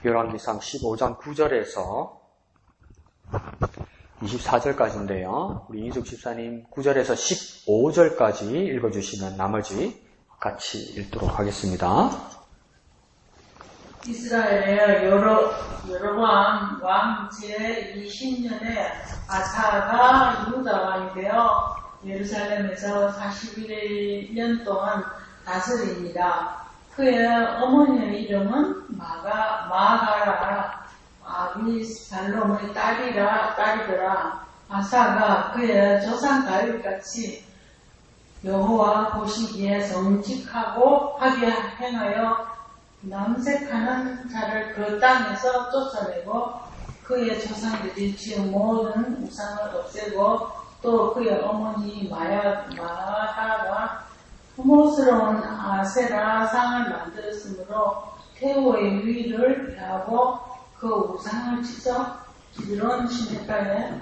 열왕기상 15장 9절에서 24절까지인데요. 우리 이인숙 집사님 9절에서 15절까지 읽어주시면 나머지 같이 읽도록 하겠습니다. 이스라엘의 여로보암 왕 제20년에 아사가 유다 왕이 되어 예루살렘에서 41년 동안 다스립니다. 그의 어머니의 이름은 마가라 아비살롬의 딸이더라. 아사가 그의 조상 다윗같이 여호와 보시기에 정직하고 하게 행하여 남색하는 자를 그 땅에서 쫓아내고 그의 조상들이 지은 모든 우상을 없애고 또 그의 어머니 마하가 혐오스러운 아세라 상을 만들었으므로 태호의 위를 피하고 그 우상을 찢어 기드론 시내가에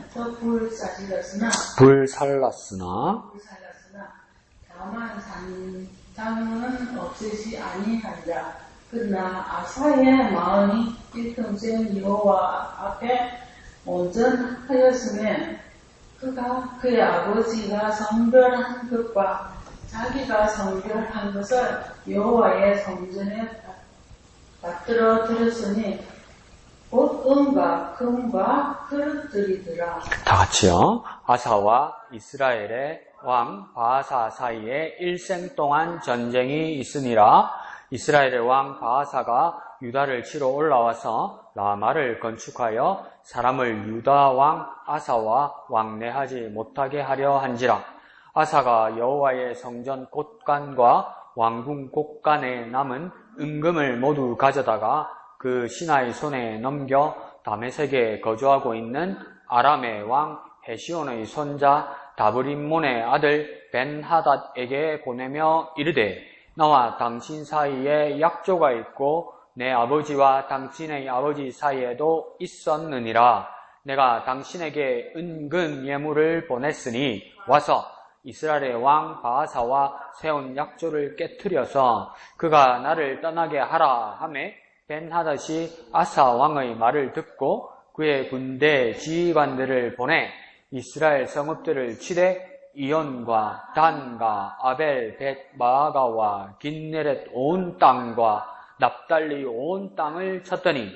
불살랐으나 다만 산당은 없애지 아니하니라. 그러나 아사의 마음이 일평생 여호와 앞에 온전하였음에 그가 그의 아버지가 성별한 것과 자기가 성별한 것을 여호와의 성전에 받들어 들었으니 곧 은과 금과 그릇들이더라. 다 같이요. 아사와 이스라엘의 왕 바아사 사이에 일생 동안 전쟁이 있으니라. 이스라엘의 왕 바아사가 유다를 치러 올라와서 라마를 건축하여 사람을 유다 왕 아사와 왕래하지 못하게 하려 한지라. 아사가 여호와의 성전 곳간과 왕궁 곳간에 남은 은금을 모두 가져다가 그 신하의 손에 넘겨 다메섹에 거주하고 있는 아람의 왕 헤시온의 손자 다브림몬의 아들 벤하닷에게 보내며 이르되 나와 당신 사이에 약조가 있고 내 아버지와 당신의 아버지 사이에도 있었느니라. 내가 당신에게 은금 예물을 보냈으니 와서 이스라엘의 왕 바아사와 세운 약조를 깨뜨려서 그가 나를 떠나게 하라 하매 벤하닷이 아사 왕의 말을 듣고 그의 군대 지휘관들을 보내 이스라엘 성읍들을 치되 이온과 단과 아벨 벳 마아가와 긴네렛 온 땅과 납달리 온 땅을 쳤더니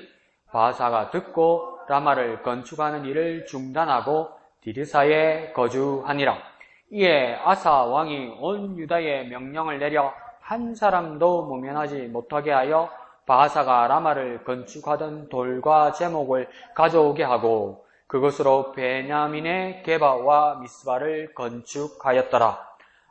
바아사가 듣고 라마를 건축하는 일을 중단하고 디르사에 거주하니라. 이에 아사 왕이 온 유다에 명령을 내려 한 사람도 무면하지 못하게 하여 바아사가 라마를 건축하던 돌과 제목을 가져오게 하고 그것으로 베냐민의 게바와 미스바를 건축하였더라.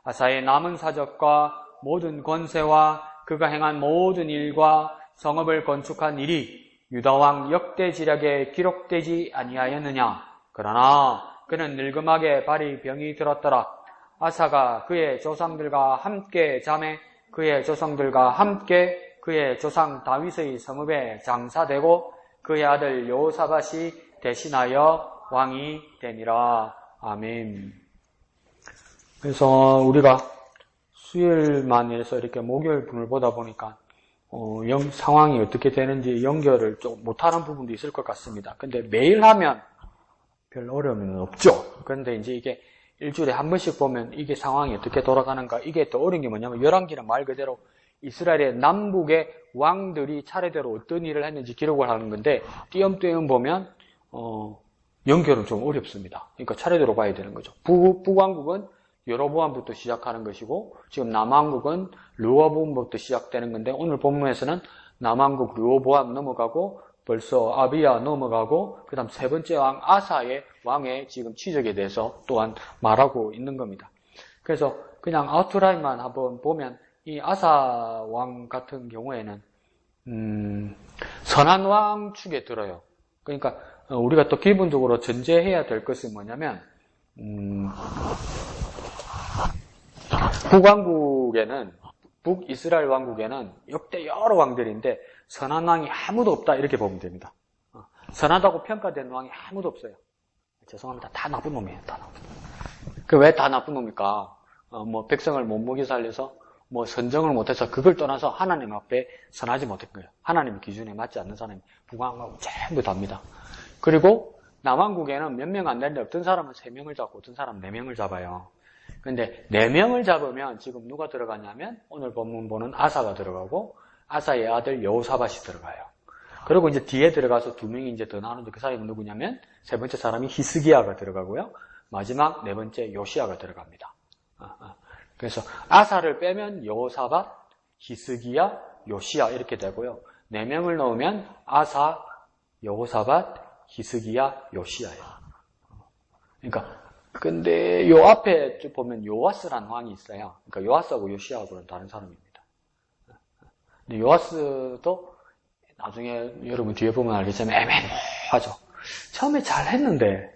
아사의 남은 사적과 모든 권세와 그가 행한 모든 일과 성읍을 건축한 일이 유다왕 역대지략에 기록되지 아니하였느냐. 그러나 그는 늙음하게 발이 병이 들었더라. 아사가 그의 조상들과 함께 잠에 그의 조상들과 함께 그의 조상 다윗의 성읍에 장사되고 그의 아들 여호사밧이 대신하여 왕이 되니라. 아멘. 그래서 우리가 수요일만에서 이렇게 목요일 분을 보다 보니까 상황이 어떻게 되는지 연결을 좀 못하는 부분도 있을 것 같습니다. 근데 매일 하면 별 어려움은 없죠. 그런데 이제 이게 일주일에 한 번씩 보면 이게 상황이 어떻게 돌아가는가, 이게 더 어려운 게 뭐냐면 열왕기는 말 그대로 이스라엘의 남북의 왕들이 차례대로 어떤 일을 했는지 기록을 하는 건데 띄엄띄엄 보면 연결은 좀 어렵습니다. 그러니까 차례대로 봐야 되는 거죠. 북왕국은 여로보암부터 시작하는 것이고 지금 남왕국은 르호보암부터 시작되는 건데 오늘 본문에서는 남왕국 르호보암 넘어가고 벌써 아비야 넘어가고 그 다음 세 번째 왕 아사의 왕의 지금 취적에 대해서 또한 말하고 있는 겁니다. 그래서 그냥 아웃라인만 한번 보면 이 아사 왕 같은 경우에는 선한 왕 축에 들어요. 그러니까 우리가 또 기본적으로 전제해야 될 것은 뭐냐면 북이스라엘 왕국에는 역대 여러 왕들인데 선한 왕이 아무도 없다 이렇게 보면 됩니다. 선하다고 평가된 왕이 아무도 없어요. 죄송합니다. 다 나쁜 놈이에요. 다 나쁜 놈. 왜 다 나쁜 놈입니까? 백성을 못 먹여 살려서 뭐 선정을 못해서 그걸 떠나서 하나님 앞에 선하지 못한 거예요. 하나님 기준에 맞지 않는 사람이 부강하고 전부 답니다. 그리고 남왕국에는 몇 명 안 되는데 어떤 사람은 3명을 잡고 어떤 사람은 4명을 잡아요. 근데 4명을 잡으면 지금 누가 들어가냐면 오늘 본문 보는 아사가 들어가고 아사의 아들 여호사밧이 들어가요. 그리고 이제 뒤에 들어가서 2명이 이제 더 나오는데 그 사람이 누구냐면 세 번째 사람이 히스기야가 들어가고요. 마지막 4번째 요시야가 들어갑니다. 그래서 아사를 빼면 여호사밧, 히스기야, 요시야 이렇게 되고요. 4명을 넣으면 아사, 여호사밧, 히스기야, 요시야예요. 그러니까 근데 요 앞에 쭉 보면 요아스라는 왕이 있어요. 그러니까 요아스하고 요시야하고는 다른 사람입니다. 근데 요아스도 나중에 여러분 뒤에 보면 알겠지만 애매모호하죠. 처음에 잘했는데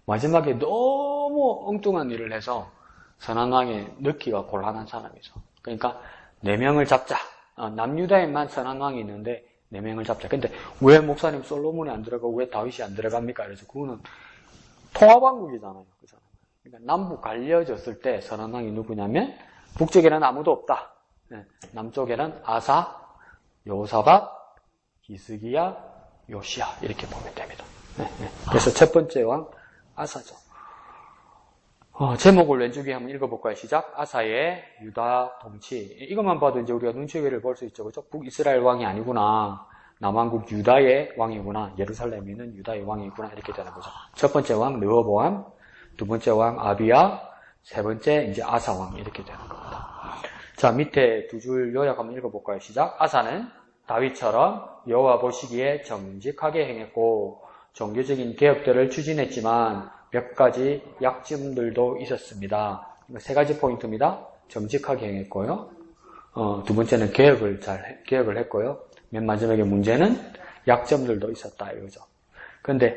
마지막에 너무 엉뚱한 일을 해서 선한 왕에 넣기가 곤란한 사람이죠. 그러니까 4명을 잡자. 남유다에만 선한 왕이 있는데 4명을 잡자. 근데 왜 목사님 솔로몬이 안 들어가고 왜 다윗이 안 들어갑니까? 그래서 그거는 통합왕국이잖아요. 그러니까 남북 갈려졌을 때 선한 왕이 누구냐면 북쪽에는 아무도 없다. 남쪽에는 아사, 여호사밧, 히스기야, 요시야 이렇게 보면 됩니다. 그래서 첫 번째 왕 아사죠. 제목을 왼쪽에 한번 읽어볼까요? 시작. 아사의 유다 통치. 이것만 봐도 이제 우리가 눈치를 볼 수 있죠. 그렇죠? 북이스라엘 왕이 아니구나. 남왕국 유다의 왕이구나. 예루살렘에는 유다의 왕이구나. 이렇게 되는 거죠. 첫 번째 왕 르호보암, 두 번째 왕 아비야, 세 번째 이제 아사 왕 이렇게 되는 겁니다. 자, 밑에 두 줄 요약 한번 읽어볼까요? 시작. 아사는 다윗처럼 여호와 보시기에 정직하게 행했고 종교적인 개혁들을 추진했지만 몇 가지 약점들도 있었습니다. 3가지 포인트입니다. 정직하게 행했고요. 두 번째는 개혁을 했고요. 맨 마지막에 문제는 약점들도 있었다 이거죠. 근데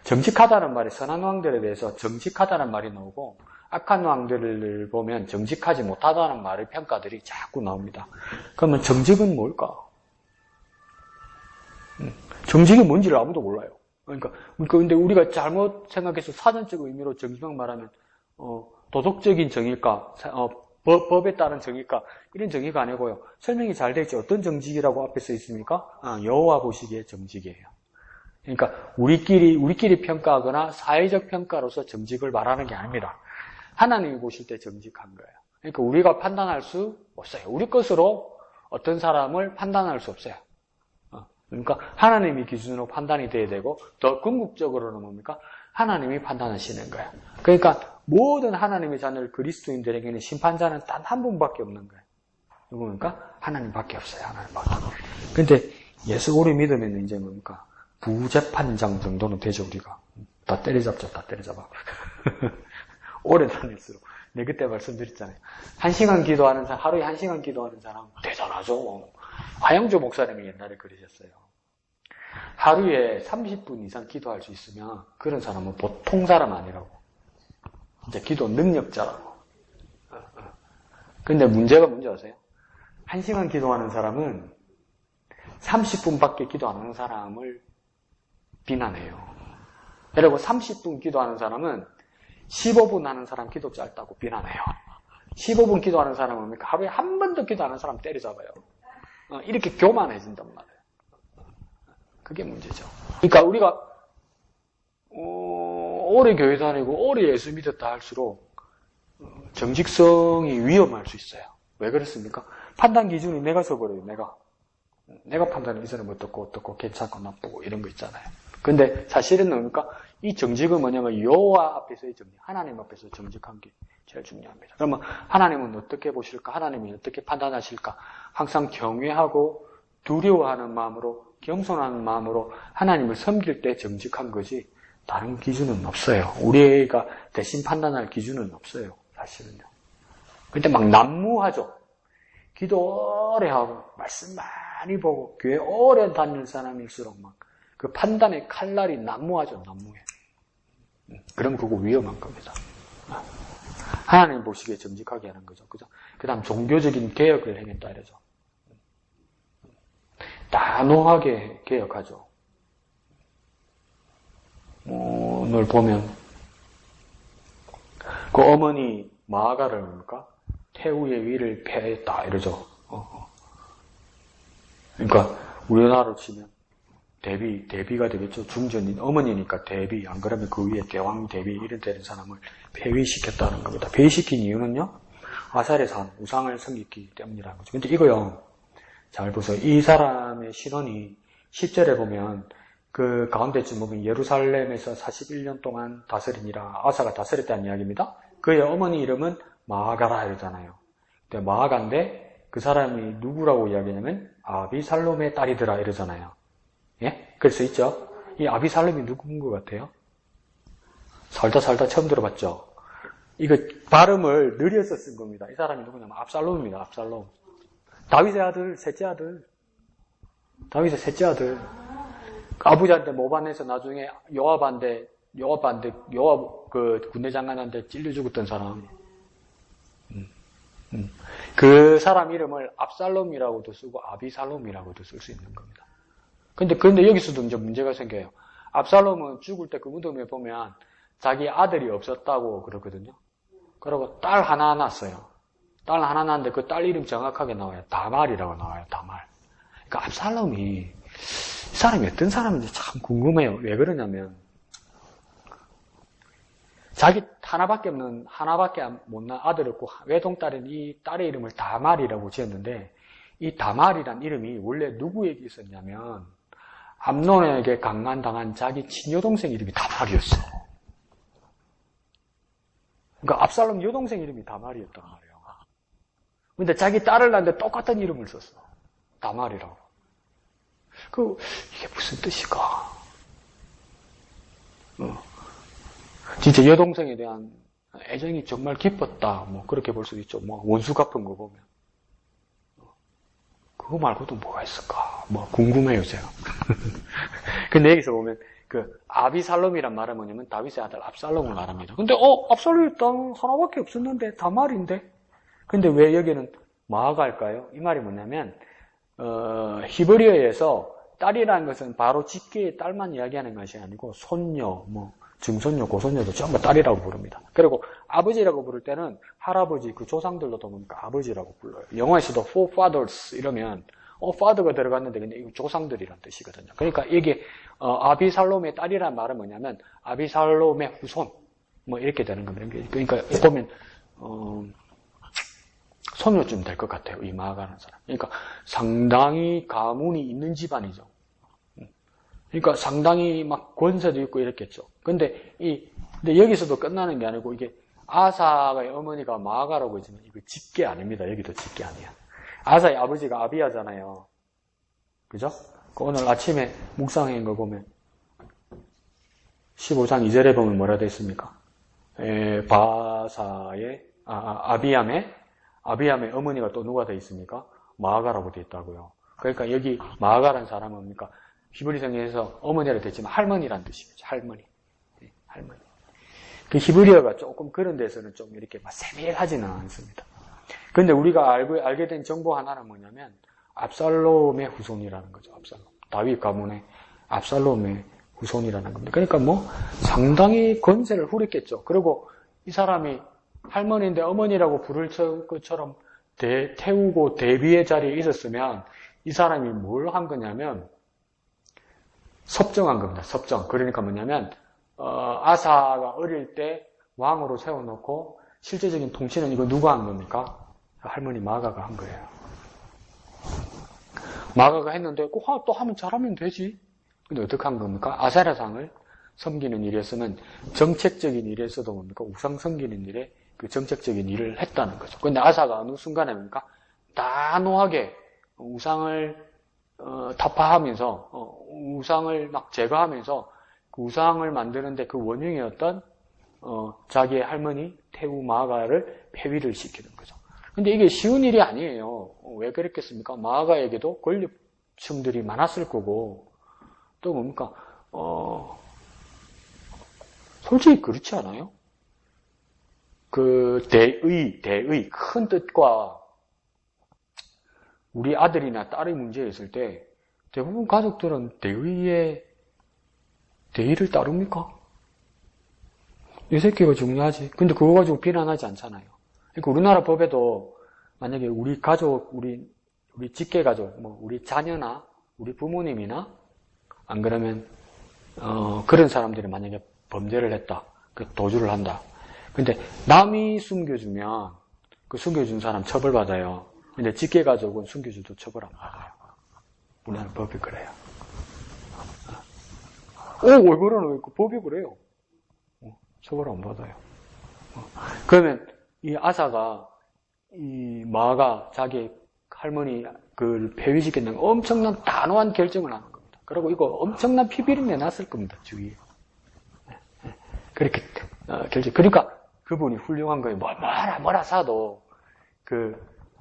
정직하다는 말이 선한 왕들에 대해서 정직하다는 말이 나오고 악한 왕들을 보면 정직하지 못하다는 말의 평가들이 자꾸 나옵니다. 그러면 정직은 뭘까? 정직이 뭔지를 아무도 몰라요. 그러니까 근데 우리가 잘못 생각해서 사전적 의미로 정직만 말하면 도덕적인 정의일까, 법에 따른 정의일까 이런 정의가 아니고요. 설명이 잘 되어 있죠. 어떤 정직이라고 앞에 써 있습니까? 여호와 보시기에 정직이에요. 그러니까 우리끼리 평가하거나 사회적 평가로서 정직을 말하는 게 아닙니다. 하나님이 보실 때 정직한 거예요. 그러니까 우리가 판단할 수 없어요. 우리 것으로 어떤 사람을 판단할 수 없어요. 그러니까 하나님이 기준으로 판단이 돼야 되고 더 궁극적으로는 뭡니까? 하나님이 판단하시는 거예요. 그러니까 모든 하나님의 자녀들 그리스도인들에게는 심판자는 단 한 분밖에 없는 거예요. 누구입니까? 하나님밖에 없어요. 하나님밖에. 근데 예수 우리 믿으면 이제 뭡니까? 부재판장 정도는 되죠, 우리가. 다 때려잡죠, 다 때려잡아. 오래 다닐수록. 네, 그때 말씀드렸잖아요. 1시간 기도하는 사람, 하루에 1시간 기도하는 사람, 대단하죠. 하영조 목사님이 옛날에 그러셨어요. 하루에 30분 이상 기도할 수 있으면 그런 사람은 보통 사람 아니라고. 진짜 기도 능력자라고. 근데 문제가 뭔지 아세요? 1시간 기도하는 사람은 30분밖에 기도 안 하는 사람을 비난해요. 그리고 30분 기도하는 사람은 15분 하는 사람 기도 짧다고 비난해요. 15분 기도하는 사람은 하루에 한 번도 기도 안 하는 사람 때려잡아요. 이렇게 교만해진단 말이에요. 그게 문제죠. 그러니까 우리가 오래 교회 다니고 오래 예수 믿었다 할수록 정직성이 위험할 수 있어요. 왜 그렇습니까? 판단 기준이 내가 서버려요. 내가 판단을 이 사람은 어떻고 괜찮고 나쁘고 이런 거 있잖아요. 근데 사실은 뭡니까? 이 정직은 뭐냐면 여호와 앞에서의 정직, 하나님 앞에서 정직한 게 제일 중요합니다. 그러면 하나님은 어떻게 보실까? 하나님이 어떻게 판단하실까? 항상 경외하고 두려워하는 마음으로, 겸손한 마음으로 하나님을 섬길 때 정직한 거지 다른 기준은 없어요. 우리가 대신 판단할 기준은 없어요. 사실은요. 근데 막 난무하죠. 기도 오래 하고 말씀 많이 보고 교회 오래 다니는 사람일수록 막 그 판단의 칼날이 난무하죠. 난무해. 그럼 그거 위험한 겁니다. 하나님 보시기에 정직하게 하는 거죠. 그죠? 그 다음 종교적인 개혁을 행했다 이러죠. 단호하게 개혁하죠. 오늘 보면 그 어머니 마아가를 뭡니까? 태우의 위를 패했다 이러죠. 그러니까 우리나라로 치면 대비가 되겠죠. 중전인 어머니니까 대비, 안 그러면 그 위에 대왕 대비 이런 되는 사람을 폐위시켰다는 겁니다. 폐위시킨 이유는요, 아살의 산, 우상을 섬기기 때문이라는 거죠. 근데 이거요, 잘 보세요. 이 사람의 신원이 10절에 보면 그 가운데쯤 보면 예루살렘에서 41년 동안 다스리니라, 아사가 다스렸다는 이야기입니다. 그의 어머니 이름은 마아가라 이러잖아요. 근데 마아가인데 그 사람이 누구라고 이야기하냐면 아비살롬의 딸이더라 이러잖아요. 예? 그럴 수 있죠? 이 아비살롬이 누구인 것 같아요? 살다 처음 들어봤죠? 이거 발음을 느려서 쓴 겁니다. 이 사람이 누구냐면 압살롬입니다. 압살롬. 다윗의 아들, 셋째 아들. 다윗의 셋째 아들. 아버지한테 모반해서 나중에 요압 그 군대 장관한테 찔려 죽었던 사람. 그 사람 이름을 압살롬이라고도 쓰고 아비살롬이라고도 쓸 수 있는 겁니다. 근데 여기서도 이제 문제가 생겨요. 압살롬은 죽을 때 그 무덤에 보면 자기 아들이 없었다고 그러거든요. 그리고 딸 하나 낳았어요. 딸 하나 낳았는데 그 딸 이름 정확하게 나와요. 다말이라고 나와요. 다말. 그러니까 압살롬이 이 사람이 어떤 사람인지 참 궁금해요. 왜 그러냐면 자기 하나밖에 못 낳은 아들 없고 외동딸인 이 딸의 이름을 다말이라고 지었는데 이 다말이란 이름이 원래 누구에게 있었냐면 암논에게 강간당한 자기 친여동생 이름이 다말이었어. 그러니까 압살롬 여동생 이름이 다말이었단 말이에요. 근데 자기 딸을 낳는데 똑같은 이름을 썼어. 다말이라고. 이게 무슨 뜻일까? 진짜 여동생에 대한 애정이 정말 깊었다. 뭐 그렇게 볼 수도 있죠. 뭐 원수 갚은 거 보면. 그거 말고도 뭐가 있을까? 뭐 궁금해요, 제가. 근데 여기서 보면 그 아비살롬이란 말은 뭐냐면 다윗의 아들 압살롬을 말합니다. 근데 압살롬이 땅 하나밖에 없었는데 다말인데. 근데 왜 여기는 마아가일까요? 이 말이 뭐냐면 히브리어에서 딸이라는 것은 바로 직계의 딸만 이야기하는 것이 아니고 손녀, 뭐 증손녀, 고손녀도 전부 딸이라고 부릅니다. 그리고 아버지라고 부를 때는 할아버지, 그 조상들도 보니까 아버지라고 불러요. 영어에서도 forefathers 이러면 father가 들어갔는데 근데 이거 조상들이란 뜻이거든요. 그러니까 이게 아비살롬의 딸이란 말은 뭐냐면 아비살롬의 후손 뭐 이렇게 되는 겁니다. 그러니까 보면 손녀쯤 될 것 같아요. 이 마아가라는 사람. 그러니까 상당히 가문이 있는 집안이죠. 그러니까 상당히 막 권세도 있고 이랬겠죠. 근데 여기서도 끝나는 게 아니고 이게 아사의 어머니가 마아가라고 했지만 이거 직계 아닙니다. 여기도 직계 아니야. 아사의 아버지가 아비야잖아요. 그죠? 오늘 아침에 묵상한 거 보면 15장 2절에 보면 뭐라 되어 있습니까? 바사의 아비암의 어머니가 또 누가 되어 있습니까? 마아가라고 되어 있다고요. 그러니까 여기 마아가라는 사람은 뭡니까? 히브리 성경에서 어머니라 됐지만 할머니란 뜻이죠. 할머니. 할머니. 그 히브리어가 조금 그런 데서는 좀 이렇게 막 세밀하지는 않습니다. 근데 우리가 알게 된 정보 하나는 뭐냐면 압살롬의 후손이라는 거죠. 압살롬. 다윗 가문의 압살롬의 후손이라는 겁니다. 그러니까 뭐 상당히 권세를 후렸겠죠. 그리고 이 사람이 할머니인데 어머니라고 부를 것처럼 태우고 대비의 자리에 있었으면 이 사람이 뭘 한 거냐면 섭정한 겁니다. 섭정. 그러니까 뭐냐면 아사가 어릴 때 왕으로 세워놓고 실제적인 통치는 이거 누가 한 겁니까? 할머니 마아가가 한 거예요. 마아가가 했는데 또 하면 잘하면 되지. 근데 어떻게 한 겁니까? 아세라상을 섬기는 일이었으면 정책적인 일에서도 뭡니까? 우상 섬기는 일에 그 정책적인 일을 했다는 거죠. 근데 아사가 어느 순간에 뭡니까? 단호하게 우상을 타파하면서 우상을 막 제거하면서 그 우상을 만드는데 그 원흉이었던 자기의 할머니 태우 마아가를 폐위를 시키는 거죠. 근데 이게 쉬운 일이 아니에요. 왜 그랬겠습니까? 마아가에게도 권력층들이 많았을 거고 또 뭡니까? 솔직히 그렇지 않아요? 그 대의 큰 뜻과 우리 아들이나 딸의 문제에 있을 때 대부분 가족들은 대의를 따릅니까? 이 새끼가 중요하지. 근데 그거 가지고 비난하지 않잖아요. 그러니까 우리나라 법에도 만약에 우리 가족, 우리 직계 가족, 뭐 우리 자녀나 우리 부모님이나 안 그러면 그런 사람들이 만약에 범죄를 했다, 그 도주를 한다. 근데 남이 숨겨주면 그 숨겨준 사람 처벌받아요. 근데 직계 가족은 숨겨줘도 처벌 안 받아요. 우리나라 법이 그래요. 왜 그러노? 법이 그래요. 처벌 안 받아요. 그러면 이 아사가, 이 마가 자기 할머니 그 폐위시켰는 엄청난 단호한 결정을 하는 겁니다. 그리고 이거 엄청난 피비린내 내놨을 겁니다, 주위에. 그렇게 결정. 그러니까 그분이 훌륭한 거예요. 뭐라 사도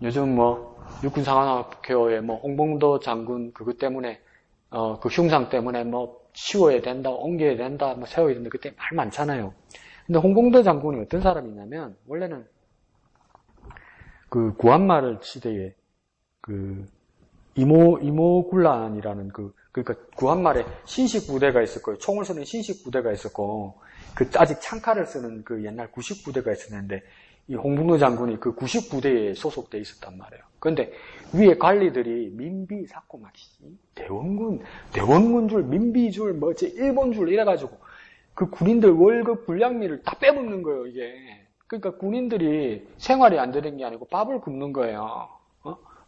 요즘 뭐 육군상관학교에 뭐 홍봉도 장군 그것 때문에 그 흉상 때문에 뭐 치워야 된다, 옮겨야 된다, 뭐 세워야 된다, 그때 말 많잖아요. 근데 홍봉도 장군이 어떤 사람이냐면, 원래는 그 구한말 시대에 그 이모군란이라는 그러니까 구한말에 신식 부대가 있었고, 총을 쏘는 신식 부대가 있었고, 아직 창칼을 쓰는 그 옛날 구식 부대가 있었는데, 이 홍봉도 장군이 그 구식 부대에 소속돼 있었단 말이에요. 그런데 위에 관리들이 민비 사고 막 대원군 줄, 민비 줄, 일본 줄 이래가지고 그 군인들 월급 불량미를 다 빼먹는 거예요, 이게. 그러니까 군인들이 생활이 안 되는 게 아니고 밥을 굶는 거예요.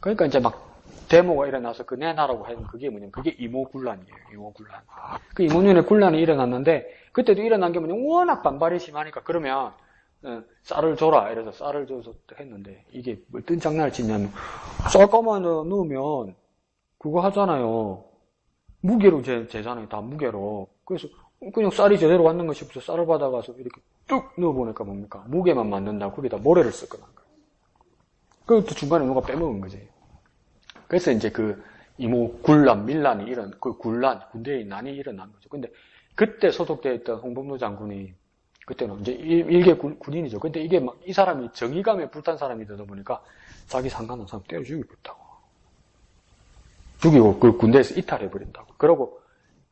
그러니까 이제 막 데모가 일어나서 내놔라고 하는 그게 뭐냐면, 그게 이모군란이에요, 이모군란. 그 이모군란의 군란이 일어났는데, 그때도 일어난 게 뭐냐면, 워낙 반발이 심하니까, 그러면, 쌀을 줘라. 이래서 쌀을 줘서 했는데, 이게 어떤 장난을 치냐면, 쌀가만 넣으면, 그거 하잖아요. 무게로 재잖아요, 다 무게로. 그래서, 그냥 쌀이 제대로 왔는 것이 없어. 쌀을 받아가서 이렇게 뚝 넣어보니까 뭡니까? 무게만 맞는다고 거기다 모래를 섞어놓은 거예요. 그것도 중간에 누가 빼먹은 거지. 그래서 이제 군란, 밀란이 군대의 난이 일어난 거죠. 근데 그때 소속되어 있던 홍범도 장군이, 그때는 이제 일개 군인이죠. 근데 이게 막 이 사람이 정의감에 불탄 사람이 되다 보니까 자기 상관한 사람 때려 죽이겠다고. 죽이고 그 군대에서 이탈해버린다고. 그러고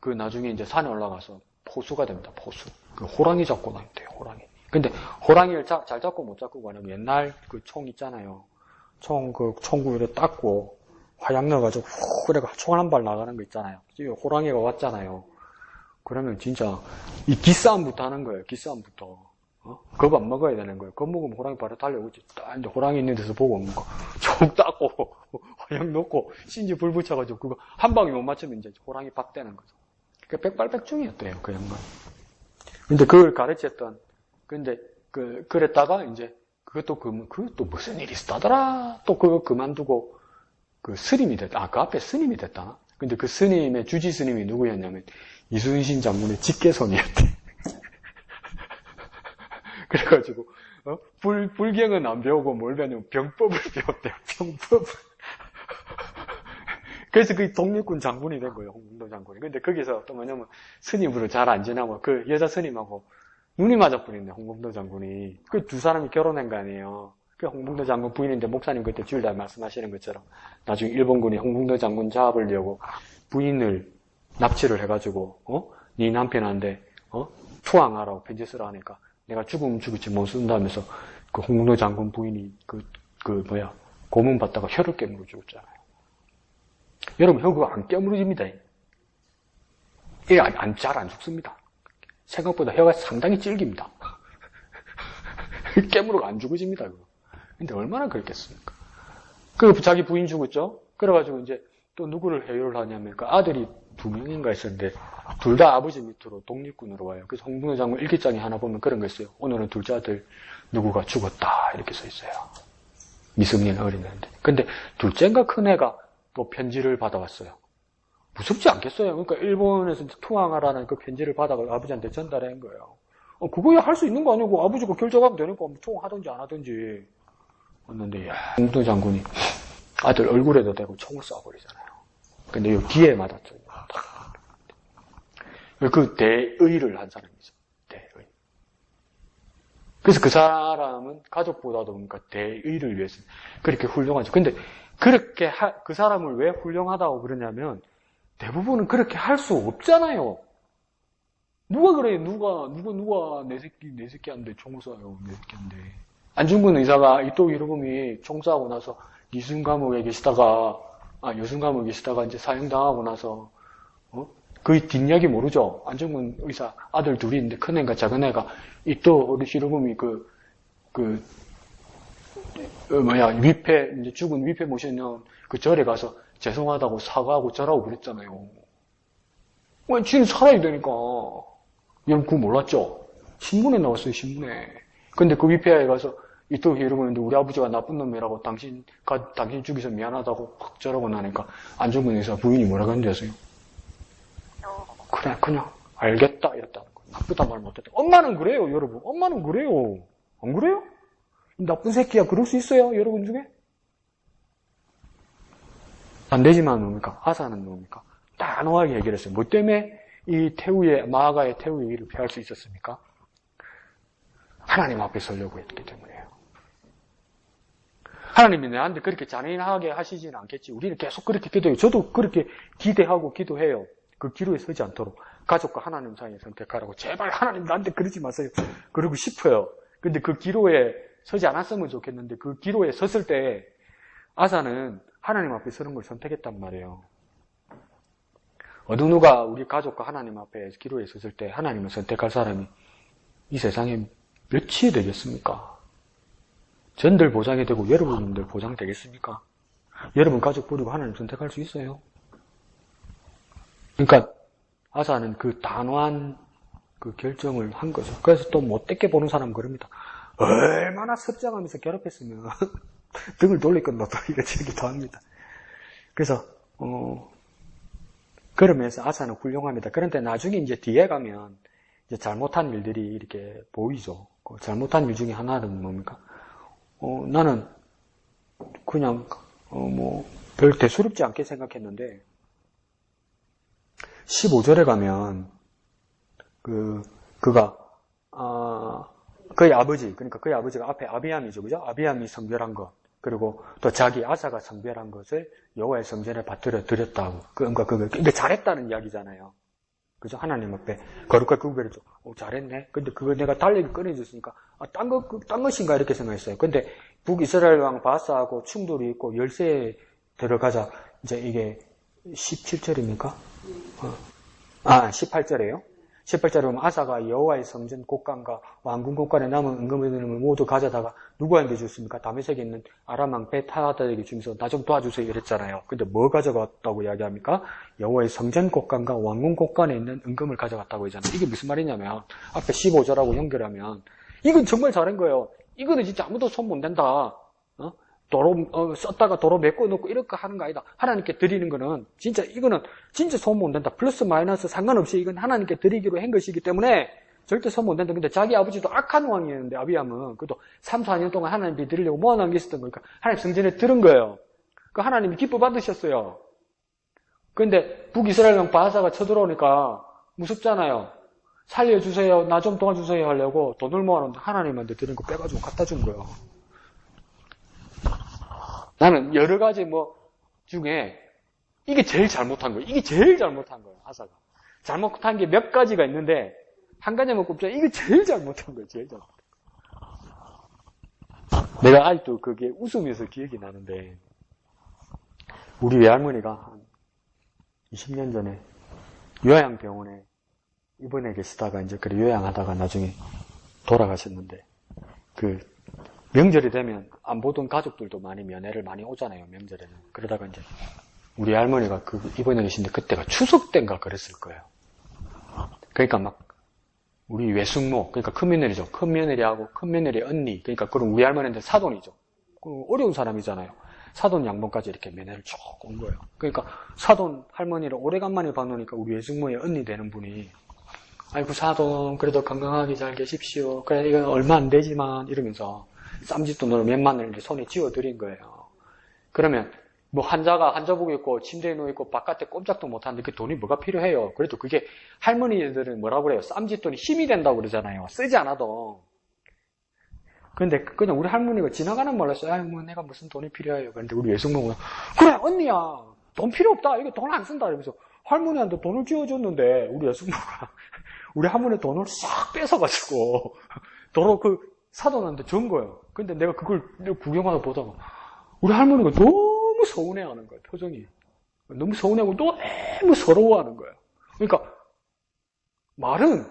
나중에 이제 산에 올라가서 포수가 됩니다, 포수. 호랑이 잡고 다닌대요, 호랑이. 근데 호랑이를 잘 잡고 못 잡고 가냐면, 옛날 그 총 있잖아요. 총구를 닦고 화약 넣어가지고 후 그래가 총 한 발 나가는 거 있잖아요. 호랑이가 왔잖아요. 그러면 진짜 이 기싸움부터 하는 거예요. 기싸움부터. 겁 안 먹어야 되는 거예요. 겁 먹으면 호랑이 바로 달려오지. 딱 이제 호랑이 있는 데서 보고 오는 거. 총 닦고 화약 넣고 신지 불 붙여가지고 그거 한 방에 못 맞추면 이제 호랑이 박대는 거죠. 그 백발백중이었대요, 그 양반. 근데 그걸 가르쳤던. 근데 그랬다가 이제 그것도 무슨 일이 있었다더라. 또 그거 그만두고 스님이 됐다. 그 앞에 스님이 됐다. 근데 그 스님의 주지 스님이 누구였냐면 이순신 장군의 직계손이었대. 그래가지고 불경은 안 배우고 뭘 배우냐면 병법을 배웠대요. 병법. 그래서 그 독립군 장군이 된 거예요, 홍범도 장군이. 근데 거기서 또 뭐냐면 스님으로 잘 안 지나고 그 여자 스님하고 눈이 맞아 버렸네, 홍범도 장군이. 그 두 사람이 결혼한 거 아니에요. 그 홍범도 장군 부인인데 목사님 그때 주일날 말씀하시는 것처럼 나중에 일본군이 홍범도 장군 잡으려고 부인을 납치를 해가지고 네 남편한테 투항하라고 편지 쓰라 하니까 내가 죽으면 죽을지 못 쓴다면서 그 홍범도 장군 부인이 고문 받다가 혀를 깨물어 죽었잖아요. 여러분, 혀 그거 안 깨물어집니다. 이게 잘 안 죽습니다. 생각보다 혀가 상당히 질깁니다. 깨물어가 안 죽어집니다, 그거. 근데 얼마나 그랬겠습니까? 자기 부인 죽었죠? 그래가지고 이제 또 누구를 해요를 하냐면, 아들이 2명인가 있었는데, 둘 다 아버지 밑으로 독립군으로 와요. 그래서 홍범도 장군 일기장에 하나 보면 그런 거 있어요. 오늘은 둘째 아들 누구가 죽었다. 이렇게 써 있어요. 미성년 어린애인데. 근데 둘째인가 큰애가 또 편지를 받아왔어요. 무섭지 않겠어요? 그러니까 일본에서 투항하라는 그 편지를 받아가 아버지한테 전달한 거예요. 그거야 할 수 있는 거 아니고 아버지가 결정하면 되니까 투항하든지 안 하든지. 했는데, 홍범도 장군이 아들 얼굴에도 대고 총을 쏴버리잖아요. 근데 이 귀에 맞았죠. 그 대의를 한 사람이죠. 대의. 그래서 그 사람은 가족보다도 그러니까 대의를 위해서 그렇게 훌륭하죠. 근데 그렇게 그 사람을 왜 훌륭하다고 그러냐면 대부분은 그렇게 할 수 없잖아요. 누가 그래요? 누가 내 새끼한테 총을 쏴요. 내 새끼한테. 안중근 의사가 이토 히로부미 총싸고 나서 여순 감옥에 계시다가 이제 사형당하고 나서, 그 뒷이야기 모르죠? 안중근 의사 아들 둘이 있는데 큰 애가 작은 애가 이토 히로부미 이제 죽은 위패 모셔놓은 그 절에 가서 죄송하다고 사과하고 절하고 그랬잖아요. 지는 살아야 되니까. 여러분 그거 몰랐죠? 신문에 나왔어요, 신문에. 근데 그 위패에 가서 이토 히로부미인데 우리 아버지가 나쁜 놈이라고 당신 죽여서 미안하다고 확 절하고 나니까 안중근 의사 부인이 뭐라고 했는지 아세요? 그래, 그냥 알겠다 이랬다는 거예요. 나쁘다 말 못했다. 엄마는 그래요, 여러분. 엄마는 그래요. 안 그래요? 나쁜 새끼야, 그럴 수 있어요, 여러분 중에? 안 되지만 뭡니까? 아사는 뭡니까? 단호하게 해결했어요. 뭐 때문에 이 마아가의 태우의 일을 피할 수 있었습니까? 하나님 앞에 서려고 했기 때문이에요. 하나님이 내한테 그렇게 잔인하게 하시지는 않겠지. 우리는 계속 그렇게 기도해요. 저도 그렇게 기대하고 기도해요. 그 기로에 서지 않도록 가족과 하나님 사이에 선택하라고. 제발 하나님 나한테 그러지 마세요. 그러고 싶어요. 근데 그 기로에 서지 않았으면 좋겠는데 그 기로에 섰을 때 아사는 하나님 앞에 서는 걸 선택했단 말이에요. 어느 누가 우리 가족과 하나님 앞에 기로에 섰을 때 하나님을 선택할 사람이 이 세상에 몇이 되겠습니까? 전들 보장이 되고 여러분들 보장되겠습니까? 여러분 가족 버리고 하나님 선택할 수 있어요? 그러니까 아사는 그 단호한 그 결정을 한 거죠. 그래서 또 못되게 보는 사람은 그럽니다. 얼마나 섭장하면서 괴롭혔으면 등을 돌릴 건 너도 이러지기도 합니다. 그래서 그러면서 아사는 훌륭합니다. 그런데 나중에 이제 뒤에 가면 이제 잘못한 일들이 이렇게 보이죠. 그 잘못한 일 중에 하나는 뭡니까? 나는 그냥 별 대수롭지 않게 생각했는데 15절에 가면 그가 그의 아버지, 그러니까 그의 아버지가 앞에 아비암이죠, 그죠? 아비암이 성별한 것, 그리고 또 자기 아사가 성별한 것을 여호와의 성전에 받들어 드렸다고. 그게 잘했다는 이야기잖아요. 그죠? 하나님 앞에 거룩하게 구별했죠. 잘했네. 근데 그거 내가 달력이 꺼내줬으니까 딴 것인가 이렇게 생각했어요. 근데 북이스라엘 왕 바사하고 충돌이 있고 열세에 들어가자 이제 이게 17절입니까? 18절이에요. 18절에 보면 아사가 여호와의 성전 곳간과 왕궁 곳간에 남은 은금을 모두 가져다가 누구한테 줬습니까? 다메섹에 있는 아람왕 벳하다에게 주면서 나 좀 도와주세요 이랬잖아요. 근데 뭐 가져갔다고 이야기합니까? 여호와의 성전 곳간과 왕궁 곳간에 있는 은금을 가져갔다고 하잖아요. 이게 무슨 말이냐면 앞에 15절하고 연결하면 이건 정말 잘한 거예요. 이거는 진짜 아무도 손 못 댄다. 썼다가 도로 메꿔놓고 이렇게 하는 거 아니다. 하나님께 드리는 거는 이거는 진짜 손 못 댄다. 플러스 마이너스 상관없이 이건 하나님께 드리기로 한 것이기 때문에 절대 손 못 댄다. 근데 자기 아버지도 악한 왕이었는데 아비암은 그것도 3, 4년 동안 하나님께 드리려고 모아놓은 게 있었던 거니까 하나님 성전에 들은 거예요. 그 하나님이 기뻐 받으셨어요. 근데 북이스라엘 왕 바하사가 쳐들어오니까 무섭잖아요. 살려주세요. 나 좀 도와주세요 하려고 돈을 모아놓는데 하나님한테 드린 거 빼가지고 갖다 준 거예요. 나는 여러 가지 중에 이게 제일 잘못한 거예요. 이게 제일 잘못한 거예요, 아사가. 잘못한 게 몇 가지가 있는데, 한 가지만 꼽자. 이게 제일 잘못한 거예요, 제일 잘못한 거. 내가 아직도 그게 웃으면서 기억이 나는데, 우리 외할머니가 한 20년 전에 요양병원에 입원해 계시다가 이제 그래 요양하다가 나중에 돌아가셨는데, 명절이 되면 안 보던 가족들도 많이 면회를 많이 오잖아요, 명절에는. 그러다가 이제 우리 할머니가 입원해 계신데 그때가 추석 때인가 그랬을 거예요. 그러니까 막 우리 외숙모, 그러니까 큰며느리죠. 큰며느리하고 큰며느리 언니, 그러니까 그럼 우리 할머니한테 사돈이죠. 어려운 사람이잖아요. 사돈 양반까지 이렇게 면회를 쭉 온 거예요. 그러니까 사돈 할머니를 오래간만에 봐놓으니까 우리 외숙모의 언니 되는 분이 아이고 사돈 그래도 건강하게 잘 계십시오. 그래 이건 얼마 안 되지만 이러면서 쌈짓돈으로 몇만 원을 손에 쥐어드린 거예요. 그러면 환자복 입고 침대에 누워있고 바깥에 꼼짝도 못하는데 그 돈이 뭐가 필요해요. 그래도 그게 할머니들은 뭐라고 그래요? 쌈짓돈이 힘이 된다고 그러잖아요. 쓰지 않아도. 근데 그냥 우리 할머니가 지나가는 말로 했어요. 내가 무슨 돈이 필요해요. 그런데 우리 외숙모가 그래 언니야 돈 필요 없다. 이거 돈 안 쓴다. 이러면서 할머니한테 돈을 쥐어줬는데 우리 외숙모가 우리 할머니 돈을 싹 뺏어가지고 도로 사돈한테 준 거예요. 근데 내가 그걸 구경하다 보다가 우리 할머니가 너무 서운해하는 거예요. 표정이. 너무 서운해하고 너무 서러워하는 거예요. 그러니까 말은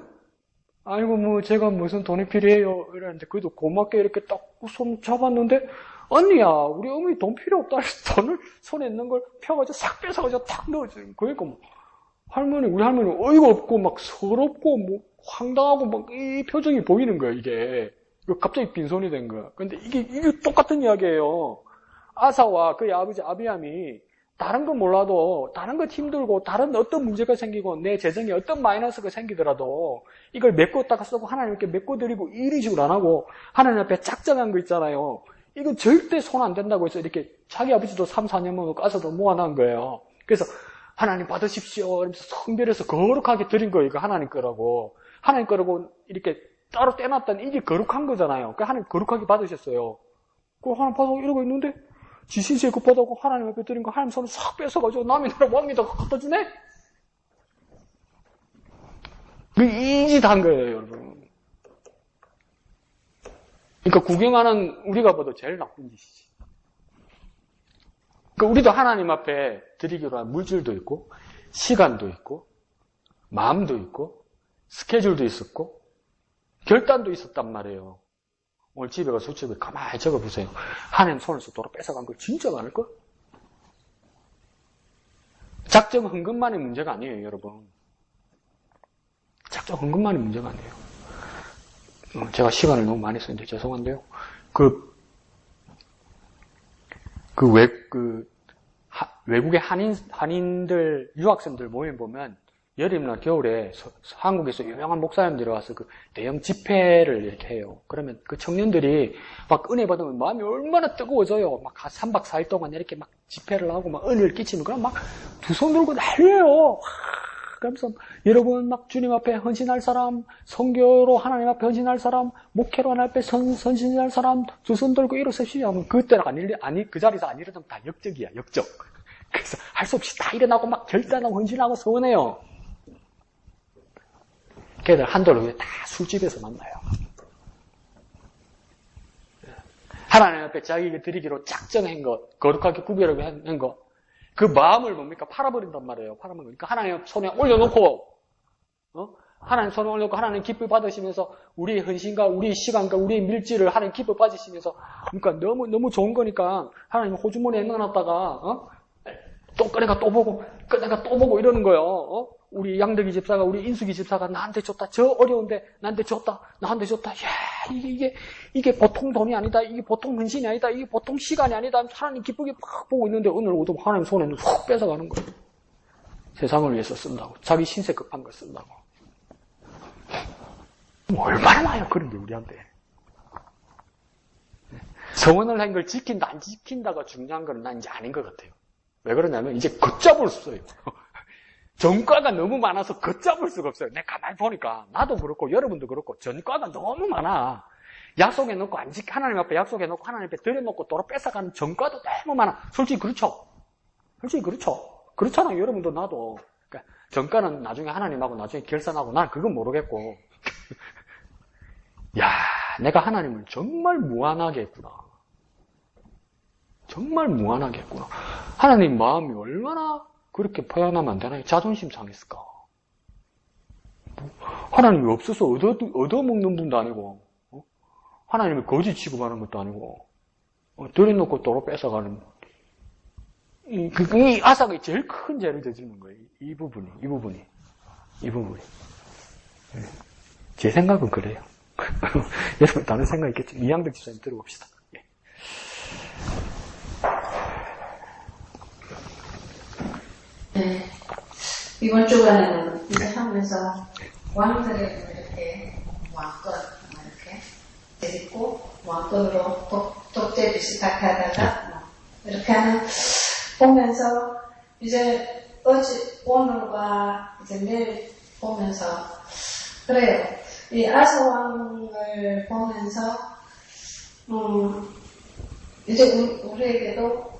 아이고 뭐 제가 무슨 돈이 필요해요 이랬는데 그래도 고맙게 이렇게 딱 손 잡았는데 언니야 우리 어머니 돈 필요 없다 돈을 손에 있는 걸 펴가지고 싹 뺏어가지고 탁 넣어주는 그러니까 뭐 우리 할머니 어이가 없고 막 서럽고 뭐 황당하고 막 이 표정이 보이는 거예요. 이게 갑자기 빈손이 된 거야. 근데 이게 똑같은 이야기예요. 아사와 그의 아버지 아비암이 다른 건 몰라도 다른 것 힘들고 다른 어떤 문제가 생기고 내 재정에 어떤 마이너스가 생기더라도 이걸 메꾸었다가 쓰고 하나님께 메꿔드리고 이런 식으로 안 하고 하나님 앞에 작정한 거 있잖아요. 이거 절대 손 안 된다고 해서 이렇게 자기 아버지도 3, 4년만 까서도 모아놓은 거예요. 그래서 하나님 받으십시오 이러면서 성별해서 거룩하게 드린 거예요. 이거 하나님 거라고. 하나님 거라고 이렇게 따로 떼놨다니 이게 거룩한 거잖아요. 그 하나님 거룩하게 받으셨어요. 그 하나님 받아서 이러고 있는데 지신세 급하다고 하나님 앞에 드린 거 하나님 손을 싹 뺏어가지고 남의 나라 왕에다가 갖다 주네? 이 짓 한 거예요, 여러분. 그러니까 구경하는 우리가 봐도 제일 나쁜 짓이지. 그러니까 우리도 하나님 앞에 드리기로 한 물질도 있고, 시간도 있고, 마음도 있고, 스케줄도 있었고, 결단도 있었단 말이에요. 오늘 집에 가서 수첩에 가만히 적어보세요. 하나님 손에서 도로 뺏어간 걸 진짜 많을걸? 작정 헌금만의 문제가 아니에요, 여러분. 작정 헌금만의 문제가 아니에요. 제가 시간을 너무 많이 썼는데 죄송한데요. 외국의 한인들, 유학생들 모임 보면 여름이나 겨울에 한국에서 유명한 목사님들이 와서 그 대형 집회를 이렇게 해요. 그러면 그 청년들이 막 은혜 받으면 마음이 얼마나 뜨거워져요. 막 3박 4일 동안 이렇게 막 집회를 하고 막 은혜를 끼치면 그럼 막 두 손 들고 난리예요. 그러면서 여러분 막 주님 앞에 헌신할 사람, 선교로 하나님 앞에 헌신할 사람, 목회로 하나님 앞에 헌신할 사람 두 손 들고 일어서시오 하면 그때는 그 자리에서 안 일어나면 다 역적이야, 역적. 그래서 할 수 없이 다 일어나고 막 결단하고 헌신하고 서운해요. 걔들 한달 후에 다 술집에서 만나요. 하나님 앞에 자기에게 드리기로 작정한 것, 거룩하게 구별한 것, 그 마음을 뭡니까? 팔아버린단 말이에요. 팔아버리니까 하나님 손에 올려놓고, 하나님 손에 올려놓고 하나님 기쁨 받으시면서 우리의 헌신과 우리의 시간과 우리의 밀지를 하나님 기쁨 받으시면서, 그러니까 너무 좋은 거니까 하나님 호주머니에 넣어놨다가, 또 꺼내가 또 보고 이러는 거예요. 우리 양덕이 집사가, 우리 인숙이 집사가 나한테 줬다. 저 어려운데 나한테 줬다. 나한테 줬다. 야, 이게 보통 돈이 아니다. 이게 보통 헌신이 아니다. 이게 보통 시간이 아니다. 하나님 기쁘게 막 보고 있는데 오늘 오도 하나님 손에 훅 뺏어가는 거예요. 세상을 위해서 쓴다고. 자기 신세 급한 걸 쓴다고. 얼마나 많아요, 그런 게 우리한테. 서원을 한 걸 지킨다, 안 지킨다가 중요한 건 난 이제 아닌 것 같아요. 왜 그러냐면 이제 걷잡을 수 없어요. 전과가 너무 많아서 걷잡을 수가 없어요. 내가 가만히 보니까 나도 그렇고 여러분도 그렇고 전과가 너무 많아. 약속해놓고 하나님 앞에 약속해놓고 하나님 앞에 들여놓고 도로 뺏어가는 전과도 너무 많아. 솔직히 그렇죠. 그렇잖아요. 여러분도 나도. 그러니까 전과는 나중에 하나님하고 나중에 결산하고 난 그건 모르겠고. 야, 내가 하나님을 정말 무한하게 했구나. 정말 무한하게 했구나. 하나님 마음이 얼마나 그렇게 표현하면 안 되나요? 자존심 상했을까? 하나님이 없어서 얻어먹는 분도 아니고, 하나님이 거지 취급하는 것도 아니고, 들여놓고 도로 뺏어가는, 이 아사가 제일 큰 죄를 저지르는 거예요. 이 부분이. 제 생각은 그래요. 여러분, 다른 생각 있겠죠? 이양덕 집사님 들어봅시다. 네. 이번 주간에는 이제 하면서 왕들의 이렇게 왕권 이렇게 드리고 왕권으로 독재 비슷하게 하다가 이렇게 하는 보면서 이제 오늘과 이제 내일 보면서 그래요. 이 아사 왕을 보면서 이제 우리에게도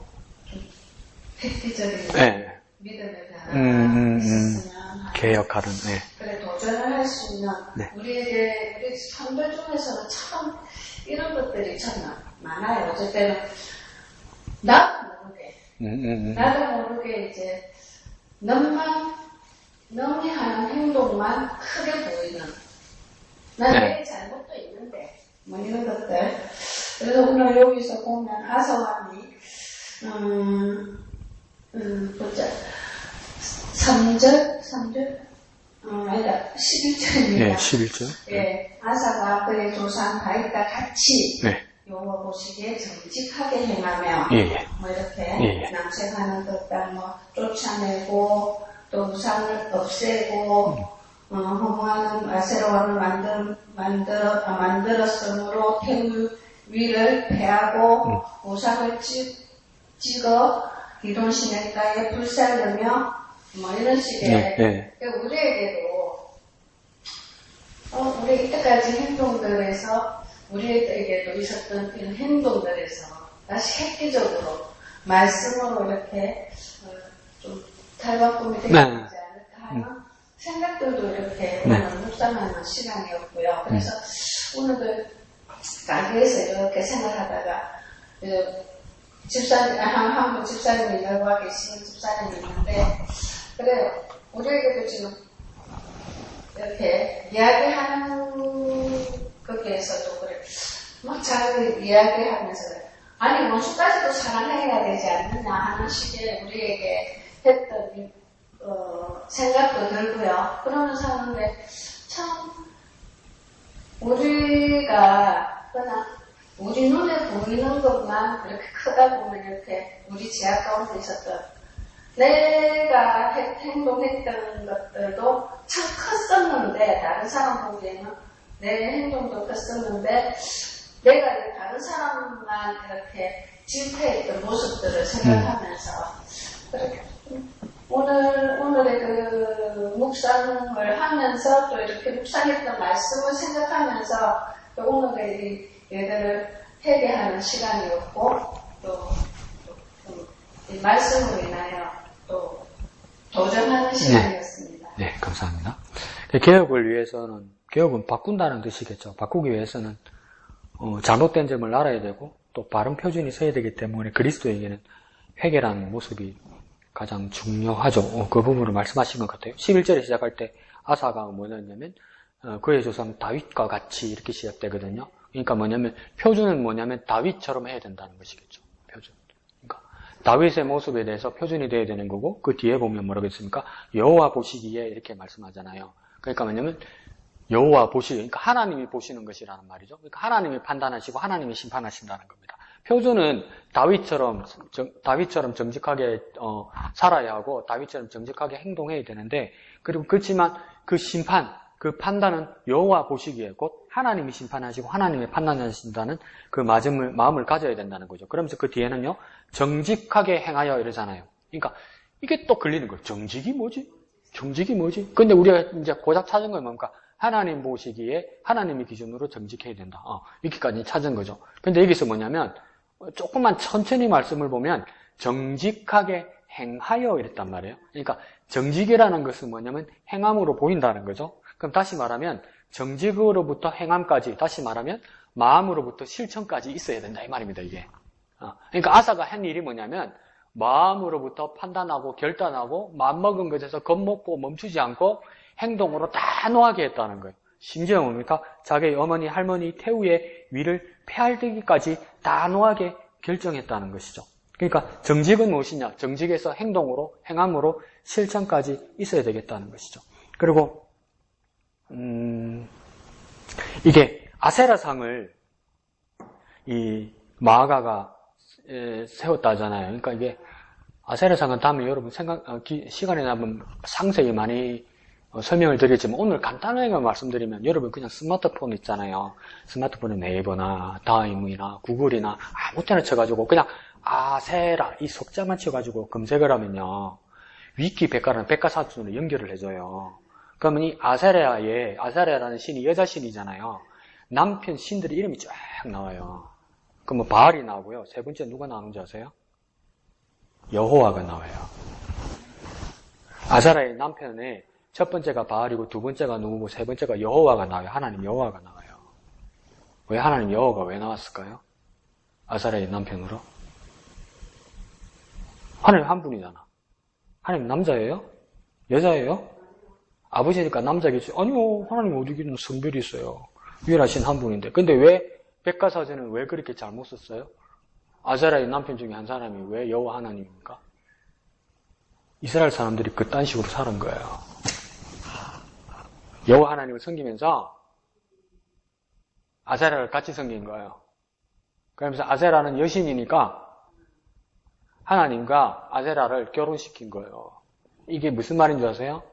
좀 획기적인 믿음에 대한 있었으면 개혁하는, 그래 도전을 판단을 할 수 있는 네. 우리 사람들 중에서는 참 이런 것들이 참 많아요. 어쨌든 나도 모르게 이제 너무 하는 행동만 크게 보이는 난 내 잘못도 있는데 뭐 이런 것들. 그래서 오늘 여기서 보면 아사왕이 보자 3절 아니다 11절입니다. 네, 11절. 예, 아사가 그의 조상 다윗과 같이 네. 여호와 보시기에 정직하게 행하며 예. 뭐 이렇게 예. 남색하는 것들 뭐 쫓아내고 또 우상을 없애고 허무하는 아세라왕을 만들었으므로 태울 위를 패하고 우상을 찍어 기돈 시냇가에 불살르며 뭐 이런 식의 그러니까 우리에게도 우리 이때까지 행동들에서 우리에게도 있었던 이런 행동들에서 다시 획기적으로 말씀으로 이렇게 좀 탈바꿈이 되지 않을까 하는 생각들도 이렇게 오늘 묵상하는 시간이었고요. 그래서 오늘도 가게에서 이렇게 생각하다가 한국 집사님이 여기 계시는 집사님이 있는데 그래요. 우리에게도 지금 이렇게 이야기하는 거기에서도 그래. 막 잘 이야기하면서 그래. 아니 원수까지도 사랑해야 되지 않느냐 하는 식의 우리에게 했던 생각도 들고요. 그러면서 하는데 참 우리가 그냥 우리 눈에 보이는 것만 이렇게 크다 보면 이렇게 우리 지하 가운데 있었던 내가 행동했던 것들도 참 컸었는데 다른 사람 보기에는 내 행동도 컸었는데 내가 다른 사람만 이렇게 질투했던 모습들을 생각하면서 그렇게 오늘의 그 묵상을 하면서 또 이렇게 묵상했던 말씀을 생각하면서 또 오늘의 얘들을 회개하는 시간이었고 또 이 말씀으로 인하여 또 도전하는 시간이었습니다. 네, 감사합니다. 개혁을 위해서는 개혁은 바꾼다는 뜻이겠죠. 바꾸기 위해서는 잘못된 점을 알아야 되고 또 바른 표준이 서야 되기 때문에 그리스도에게는 회개라는 모습이 가장 중요하죠. 그 부분을 말씀하신 것 같아요. 11절에 시작할 때 아사가 뭐냐면 그의 조상 다윗과 같이 이렇게 시작되거든요. 그러니까 뭐냐면 표준은 뭐냐면 다윗처럼 해야 된다는 것이겠죠. 표준. 그러니까 다윗의 모습에 대해서 표준이 되어야 되는 거고 그 뒤에 보면 뭐라고 했습니까? 여호와 보시기에 이렇게 말씀하잖아요. 그러니까 뭐냐면 여호와 보시기, 그러니까 하나님이 보시는 것이라는 말이죠. 그러니까 하나님이 판단하시고 하나님이 심판하신다는 겁니다. 표준은 다윗처럼 정직하게 살아야 하고 다윗처럼 정직하게 행동해야 되는데 그리고 그렇지만 그 심판, 그 판단은 여호와 보시기에 곧 하나님이 심판하시고 하나님이 판단하신다는 그 마음을 가져야 된다는 거죠. 그러면서 그 뒤에는요 정직하게 행하여 이러잖아요. 그러니까 이게 또 걸리는 거예요. 정직이 뭐지? 정직이 뭐지? 근데 우리가 이제 고작 찾은 건 뭡니까? 하나님 보시기에 하나님의 기준으로 정직해야 된다. 이렇게까지 찾은 거죠. 근데 여기서 뭐냐면 조금만 천천히 말씀을 보면 정직하게 행하여 이랬단 말이에요. 그러니까 정직이라는 것은 뭐냐면 행함으로 보인다는 거죠. 그럼 다시 말하면 정직으로부터 행함까지, 다시 말하면 마음으로부터 실천까지 있어야 된다 이 말입니다. 이게. 그러니까 아사가 한 일이 뭐냐면 마음으로부터 판단하고 결단하고 마음먹은 것에서 겁먹고 멈추지 않고 행동으로 단호하게 했다는 거예요. 심지어 뭡니까? 자기 어머니, 할머니, 태우의 위를 폐할 때기까지 단호하게 결정했다는 것이죠. 그러니까 정직은 무엇이냐? 정직에서 행동으로, 행함으로 실천까지 있어야 되겠다는 것이죠. 그리고 이게 아세라상을 이 마아가가 세웠다잖아요. 그러니까 이게 아세라상은 다음에 여러분 시간이 나면 상세히 많이 설명을 드리지만 오늘 간단하게 말씀드리면 여러분 그냥 스마트폰 있잖아요. 스마트폰에 네이버나 다이무이나 구글이나 아무 때나 쳐가지고 그냥 아세라 이 속자만 쳐가지고 검색을 하면요. 위키 백과라는 백과사전으로 연결을 해줘요. 그러면 이 아세라라는 신이 여자 신이잖아요. 남편 신들의 이름이 쫙 나와요. 그럼 바알이 나오고요. 세 번째 누가 나오는지 아세요? 여호와가 나와요. 아세라의 남편의 첫 번째가 바알이고 두 번째가 누구고 세 번째가 여호와가 나와요. 하나님 여호와가 나와요. 왜 하나님 여호와가 왜 나왔을까요? 아사랴의 남편으로? 하나님 한 분이잖아. 하나님 남자예요? 여자예요? 아버지니까 남자겠지. 아니요. 하나님 어디기는 성별이 있어요. 유일하신 한 분인데. 근데 왜 백과사전은 왜 그렇게 잘못 썼어요? 아사랴의 남편 중에 한 사람이 왜 여호와 하나님입니까? 이스라엘 사람들이 그딴 식으로 사는 거예요. 여호와 하나님을 섬기면서 아세라를 같이 섬긴 거예요. 그러면서 아세라는 여신이니까 하나님과 아세라를 결혼시킨 거예요. 이게 무슨 말인 줄 아세요?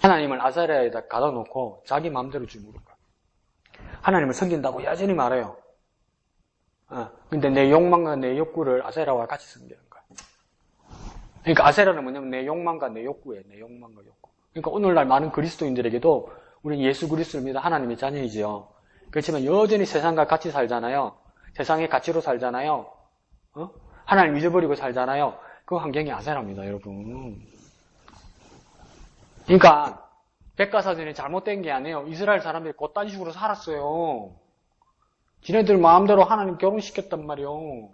하나님을 아세라에다 가다 놓고 자기 마음대로 주무는 거예요. 하나님을 섬긴다고 여전히 말해요. 근데 내 욕망과 내 욕구를 아세라와 같이 섬기는 거예요. 그러니까 아세라는 뭐냐면 내 욕망과 내 욕구예요. 내 욕망과 욕구. 그러니까 오늘날 많은 그리스도인들에게도 우리는 예수 그리스도를 믿어 하나님의 자녀이지요. 그렇지만 여전히 세상과 같이 살잖아요. 세상의 가치로 살잖아요. 하나님 잊어버리고 살잖아요. 그 환경이 아세라입니다, 여러분. 그러니까 백과사전이 잘못된 게 아니에요. 이스라엘 사람들이 그딴 식으로 살았어요. 지네들 마음대로 하나님 결혼시켰단 말이에요.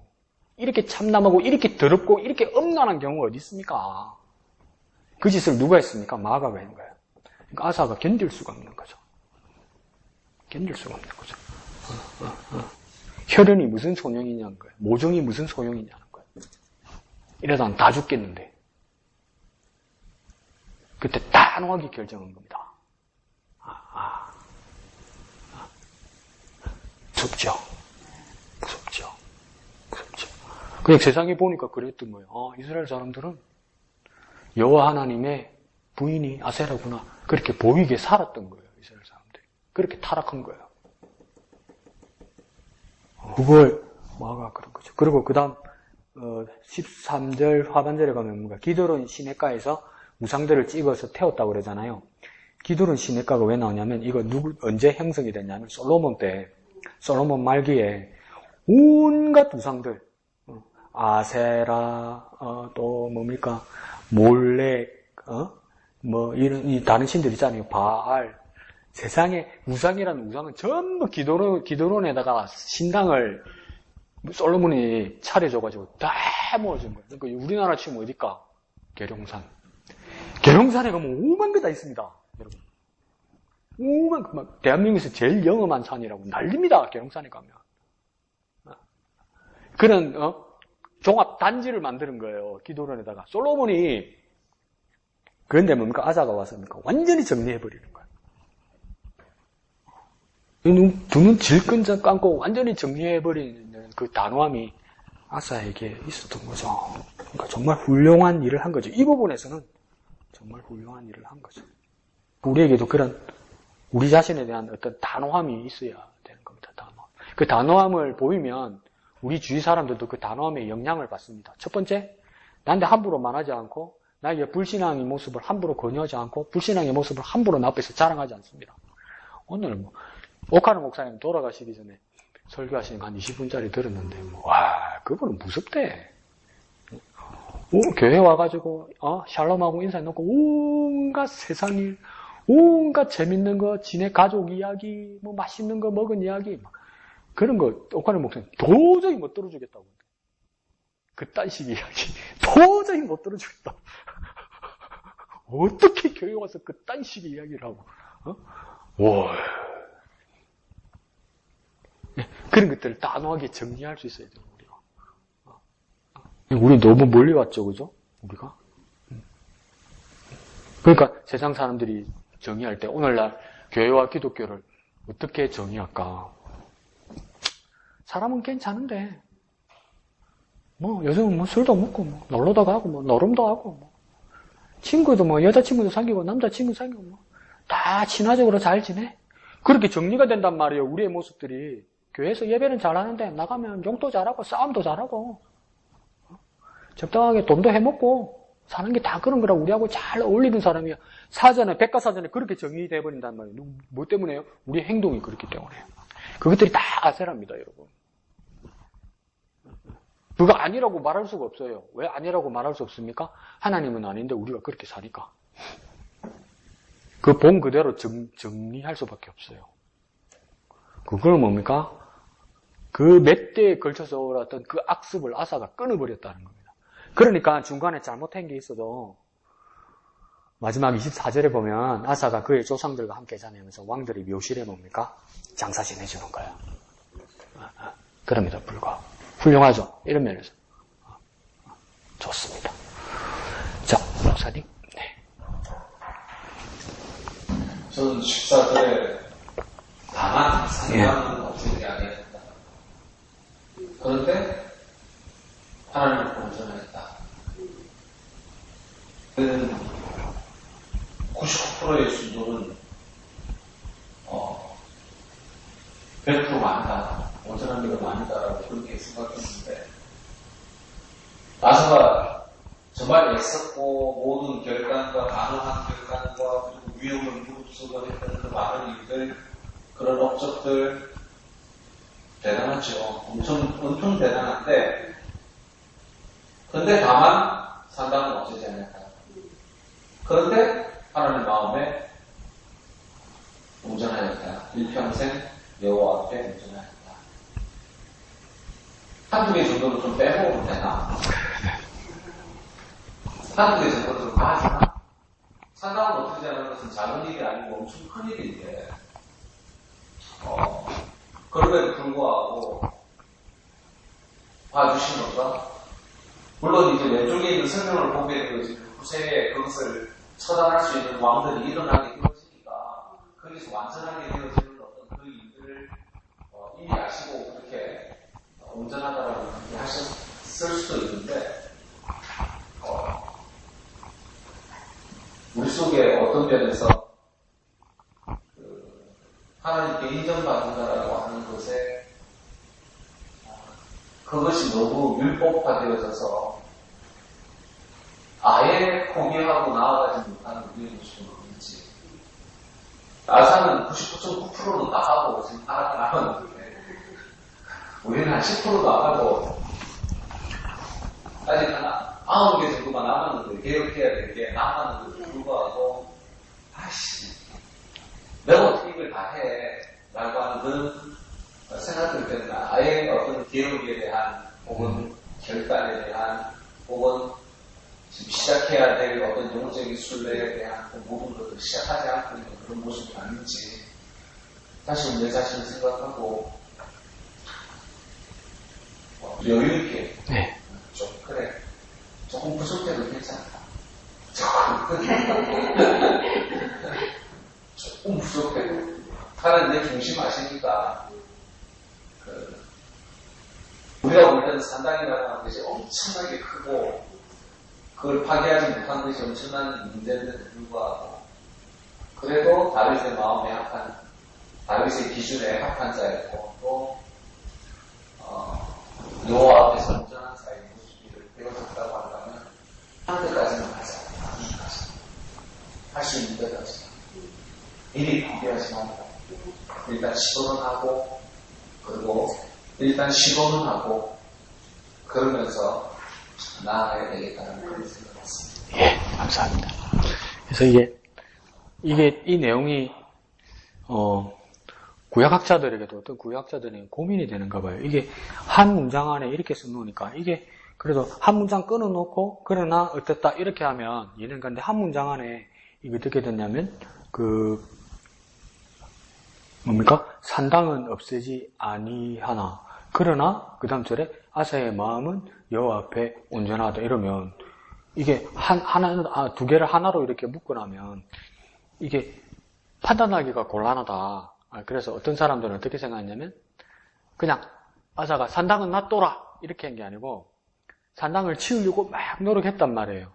이렇게 참남하고 이렇게 더럽고 이렇게 엄난한 경우가 어디 있습니까? 그 짓을 누가 했습니까? 마아가가 한 거예요. 그러니까 아사가 견딜 수가 없는 거죠. 견딜 수가 없는 거죠. 혈연이 무슨 소용이냐는 거예요. 모종이 무슨 소용이냐는 거예요. 이러다 다 죽겠는데. 그때 단호하게 결정한 겁니다. 무섭죠. 무섭죠. 무섭죠. 그냥 세상에 보니까 그랬던 거예요. 이스라엘 사람들은 여호와 하나님의 부인이 아세라구나. 그렇게 보이게 살았던 거예요. 이스라엘 사람들이. 그렇게 타락한 거예요. 그걸 마가 그런 거죠. 그리고 그 다음 13절 하반절에 가면 뭔가 기드론 시내가에서 우상들을 찍어서 태웠다고 그러잖아요. 기드론 시내가가 왜 나오냐면 이거 언제 형성이 됐냐면 솔로몬 때, 솔로몬 말기에 온갖 우상들, 아세라, 또 뭡니까 몰렉, 이 다른 신들 있잖아요. 바알. 세상에 우상이라는 우상은 전부 기드론에다가 신당을 솔로몬이 차려줘가지고 다 모아준 거예요. 그러니까 우리나라 치면 어딜까? 계룡산. 계룡산에 가면 5만 개 다 있습니다, 여러분. 5만, 막, 대한민국에서 제일 영험한 산이라고 난립니다, 계룡산에 가면. 그런, 종합 단지를 만드는 거예요, 기도론에다가. 솔로몬이, 그런데 뭡니까? 아사가 와서 뭡니까? 완전히 정리해버리는 거예요. 두 눈 질끈적 감고 완전히 정리해버리는 그 단호함이 아사에게 있었던 거죠. 그러니까 정말 훌륭한 일을 한 거죠. 이 부분에서는 정말 훌륭한 일을 한 거죠. 우리에게도 그런 우리 자신에 대한 어떤 단호함이 있어야 되는 겁니다. 단호함. 그 단호함을 보이면 우리 주위 사람들도 그 단호함의 영향을 받습니다. 첫 번째, 나한테 함부로 말하지 않고 나에게 불신앙의 모습을 함부로 권유하지 않고 불신앙의 모습을 함부로 나 앞에서 자랑하지 않습니다. 오늘 오카노 목사님 돌아가시기 전에 설교하시는 거 한 20분짜리 들었는데 와, 그분은 무섭대. 교회 와가지고 샬롬하고 인사해놓고 온갖 세상 일, 온갖 재밌는 거, 지네 가족 이야기, 맛있는 거 먹은 이야기, 그런 거 오카노 목사님 도저히 못 들어주겠다고. 그딴 식 이야기 도저히 못 들어주겠다. 어떻게 교회 와서 그딴 식의 이야기를 하고? 와. 그런 것들을 단호하게 정리할 수 있어야 돼요, 우리가. 우리 너무 멀리 왔죠, 그죠? 우리가? 그러니까 세상 사람들이 정의할 때 오늘날 교회와 기독교를 어떻게 정의할까? 사람은 괜찮은데, 요즘은 술도 먹고, 놀러도 가고, 노름도 하고, 친구도 여자친구도 사귀고, 남자친구 사귀고, 다 친화적으로 잘 지내? 그렇게 정리가 된단 말이에요, 우리의 모습들이. 교회에서 예배는 잘하는데, 나가면 욕도 잘하고, 싸움도 잘하고, 적당하게 돈도 해먹고, 사는 게 다 그런 거라 우리하고 잘 어울리는 사람이야. 사전에, 백과사전에 그렇게 정의돼 버린단 말이에요. 뭐 때문에요? 우리의 행동이 그렇기 때문에요. 그것들이 다 아세라입니다, 여러분. 그거 아니라고 말할 수가 없어요. 왜 아니라고 말할 수 없습니까? 하나님은 아닌데 우리가 그렇게 사니까. 그 본 그대로 정리할 수밖에 없어요. 그걸 뭡니까? 그 몇 대에 걸쳐서 올랐던 그 악습을 아사가 끊어버렸다는 겁니다. 그러니까 중간에 잘못한 게 있어도 마지막 24절에 보면 아사가 그의 조상들과 함께 자냐면서 왕들이 묘실에 뭡니까? 장사 지내주는 거예요. 그럼에도 불구하고 훌륭하죠. 이런 면에서 좋습니다. 자, 목사님. 네. 저는 14절에 다만 상관은 없는 게 아니었다. 그런데 하나님을 본전하였다. 그는 99%의 순종은 100% 많다. 온전한 게가 많다라고 그렇게 생각했는데 아사가 정말 애썼고 모든 결단과 단호한 결단과 그리고 위험을 무릅쓰고 했던 그 많은 일들, 그런 업적들 대단하죠. 엄청 대단한데 그런데 다만 상당은 없어지지 않았다. 그런데 하나님 마음에 온전하였다. 일평생 여호와 앞에 온전하였다. 한두 개 정도로 좀 빼먹으면 되나? 한두 개 정도로 다 하잖아? 상당은 어떻게 하는 것은 작은 일이 아니고 엄청 큰 일인데, 그럼에도 불구하고 봐주신 건가? 물론 이제 왼쪽에 있는 설명을 보게 되면 지금 후세에 그것을 처단할 수 있는 왕들이 일어나게 되어지니까 거기서 완전하게 되어지는 어떤 그 일들을 이미 아시고 그렇게 온전하다라고 그렇게 하셨을 수도 있는데, 우리 속에 어떤 면에서 하나님께 인정받는다라고 하는 것에 그것이 너무 율법화되어져서 아예 포기하고 나아가지 못하는 우리의 모습은 없는지. 아사는 99.9%는 나가고 지금 하나가 남았는데 우리는 한 10%도 안 하고 아직 한 9개 정도가 남았는데 개혁해야 될 게 남았는데도 불구하고 내가 어떻게 이걸 다 해? 라고 하는 그런 생각들 때문에 아예 어떤 개혁에 대한 혹은 결단에 대한 혹은 지금 시작해야 될 어떤 영적인 순례에 대한 그 모든 것을 시작하지 않고 있는 그런 모습이 아닌지 다시 내 자신을 생각하고 여유있게 좀 그래 조금 부족해도 괜찮다. 조금 부족해도 하나님 내 중심 아시니까 우리가 볼 때는 산당이라는 것이 엄청나게 크고 그걸 파괴하지 못한 것이 엄청난 문제인데도 불구하고 그래도 다윗의 마음에 합한 다윗의 기준에 합한 자였고 또 여호와 앞에서 온전한 자의 모습을 배워졌다고 한다면 한 데까지는 가자. 할 수 있는 데까지 미리 포기하지 말고 일단 시도는 하고 그리고 일단 시도는 하고 그러면서 나아가야 되겠다는 그런 생각을 했습니다. 예, 감사합니다. 그래서 이 내용이 구약학자들에게도 어떤 구약학자들이 고민이 되는가 봐요. 이게 한 문장 안에 이렇게 써놓으니까 이게 그래도 한 문장 끊어놓고 그러나 어땠다 이렇게 하면 얘는 근데 한 문장 안에 이게 어떻게 됐냐면 뭡니까? 산당은 없애지 아니하나 그러나 그 다음 절에 아사의 마음은 여호와 앞에 온전하다 이러면 이게 두 개를 하나로 이렇게 묶어나면 이게 판단하기가 곤란하다. 그래서 어떤 사람들은 어떻게 생각했냐면 그냥 아사가 산당은 놔둬라 이렇게 한 게 아니고 산당을 치우려고 막 노력했단 말이에요.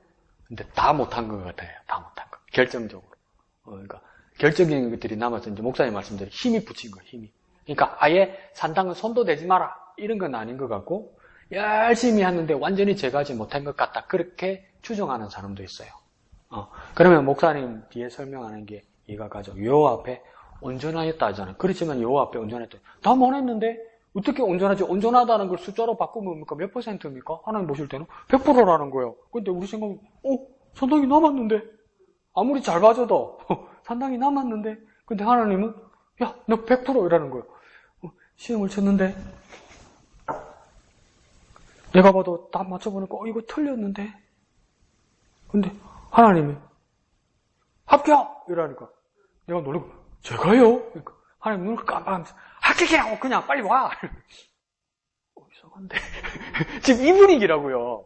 근데 다 못한 것 같아요. 다 못한 거. 결정적으로. 그러니까 결정적인 것들이 남아서 이제 목사님 말씀대로 힘이 붙인 거예요. 힘이. 그러니까 아예 산당은 손도 대지 마라 이런 건 아닌 것 같고 열심히 하는데 완전히 제거하지 못한 것 같다. 그렇게 추정하는 사람도 있어요. 그러면 목사님 뒤에 설명하는 게 이해가 가죠. 여호와 앞에 온전하였다 하잖아요. 그렇지만 여호와 앞에 온전했다. 다 못했는데 어떻게 온전하지? 온전하다는 걸 숫자로 바꾸면 몇 %입니까? 하나님 보실 때는 100%라는 거예요. 근데 우리 생각은, 상당히 남았는데? 아무리 잘 봐줘도, 상당히 남았는데? 근데 하나님은, 야, 너 100%이라는 거예요. 시험을 쳤는데? 내가 봐도 다 맞춰보니까, 이거 틀렸는데? 근데 하나님이, 합격! 이러니까, 내가 놀라고, 제가요? 그러니까 하나님 눈을 깜빡하면서, 합격이라고! 그냥 빨리 와! 이상한데. 지금 이 분위기라고요.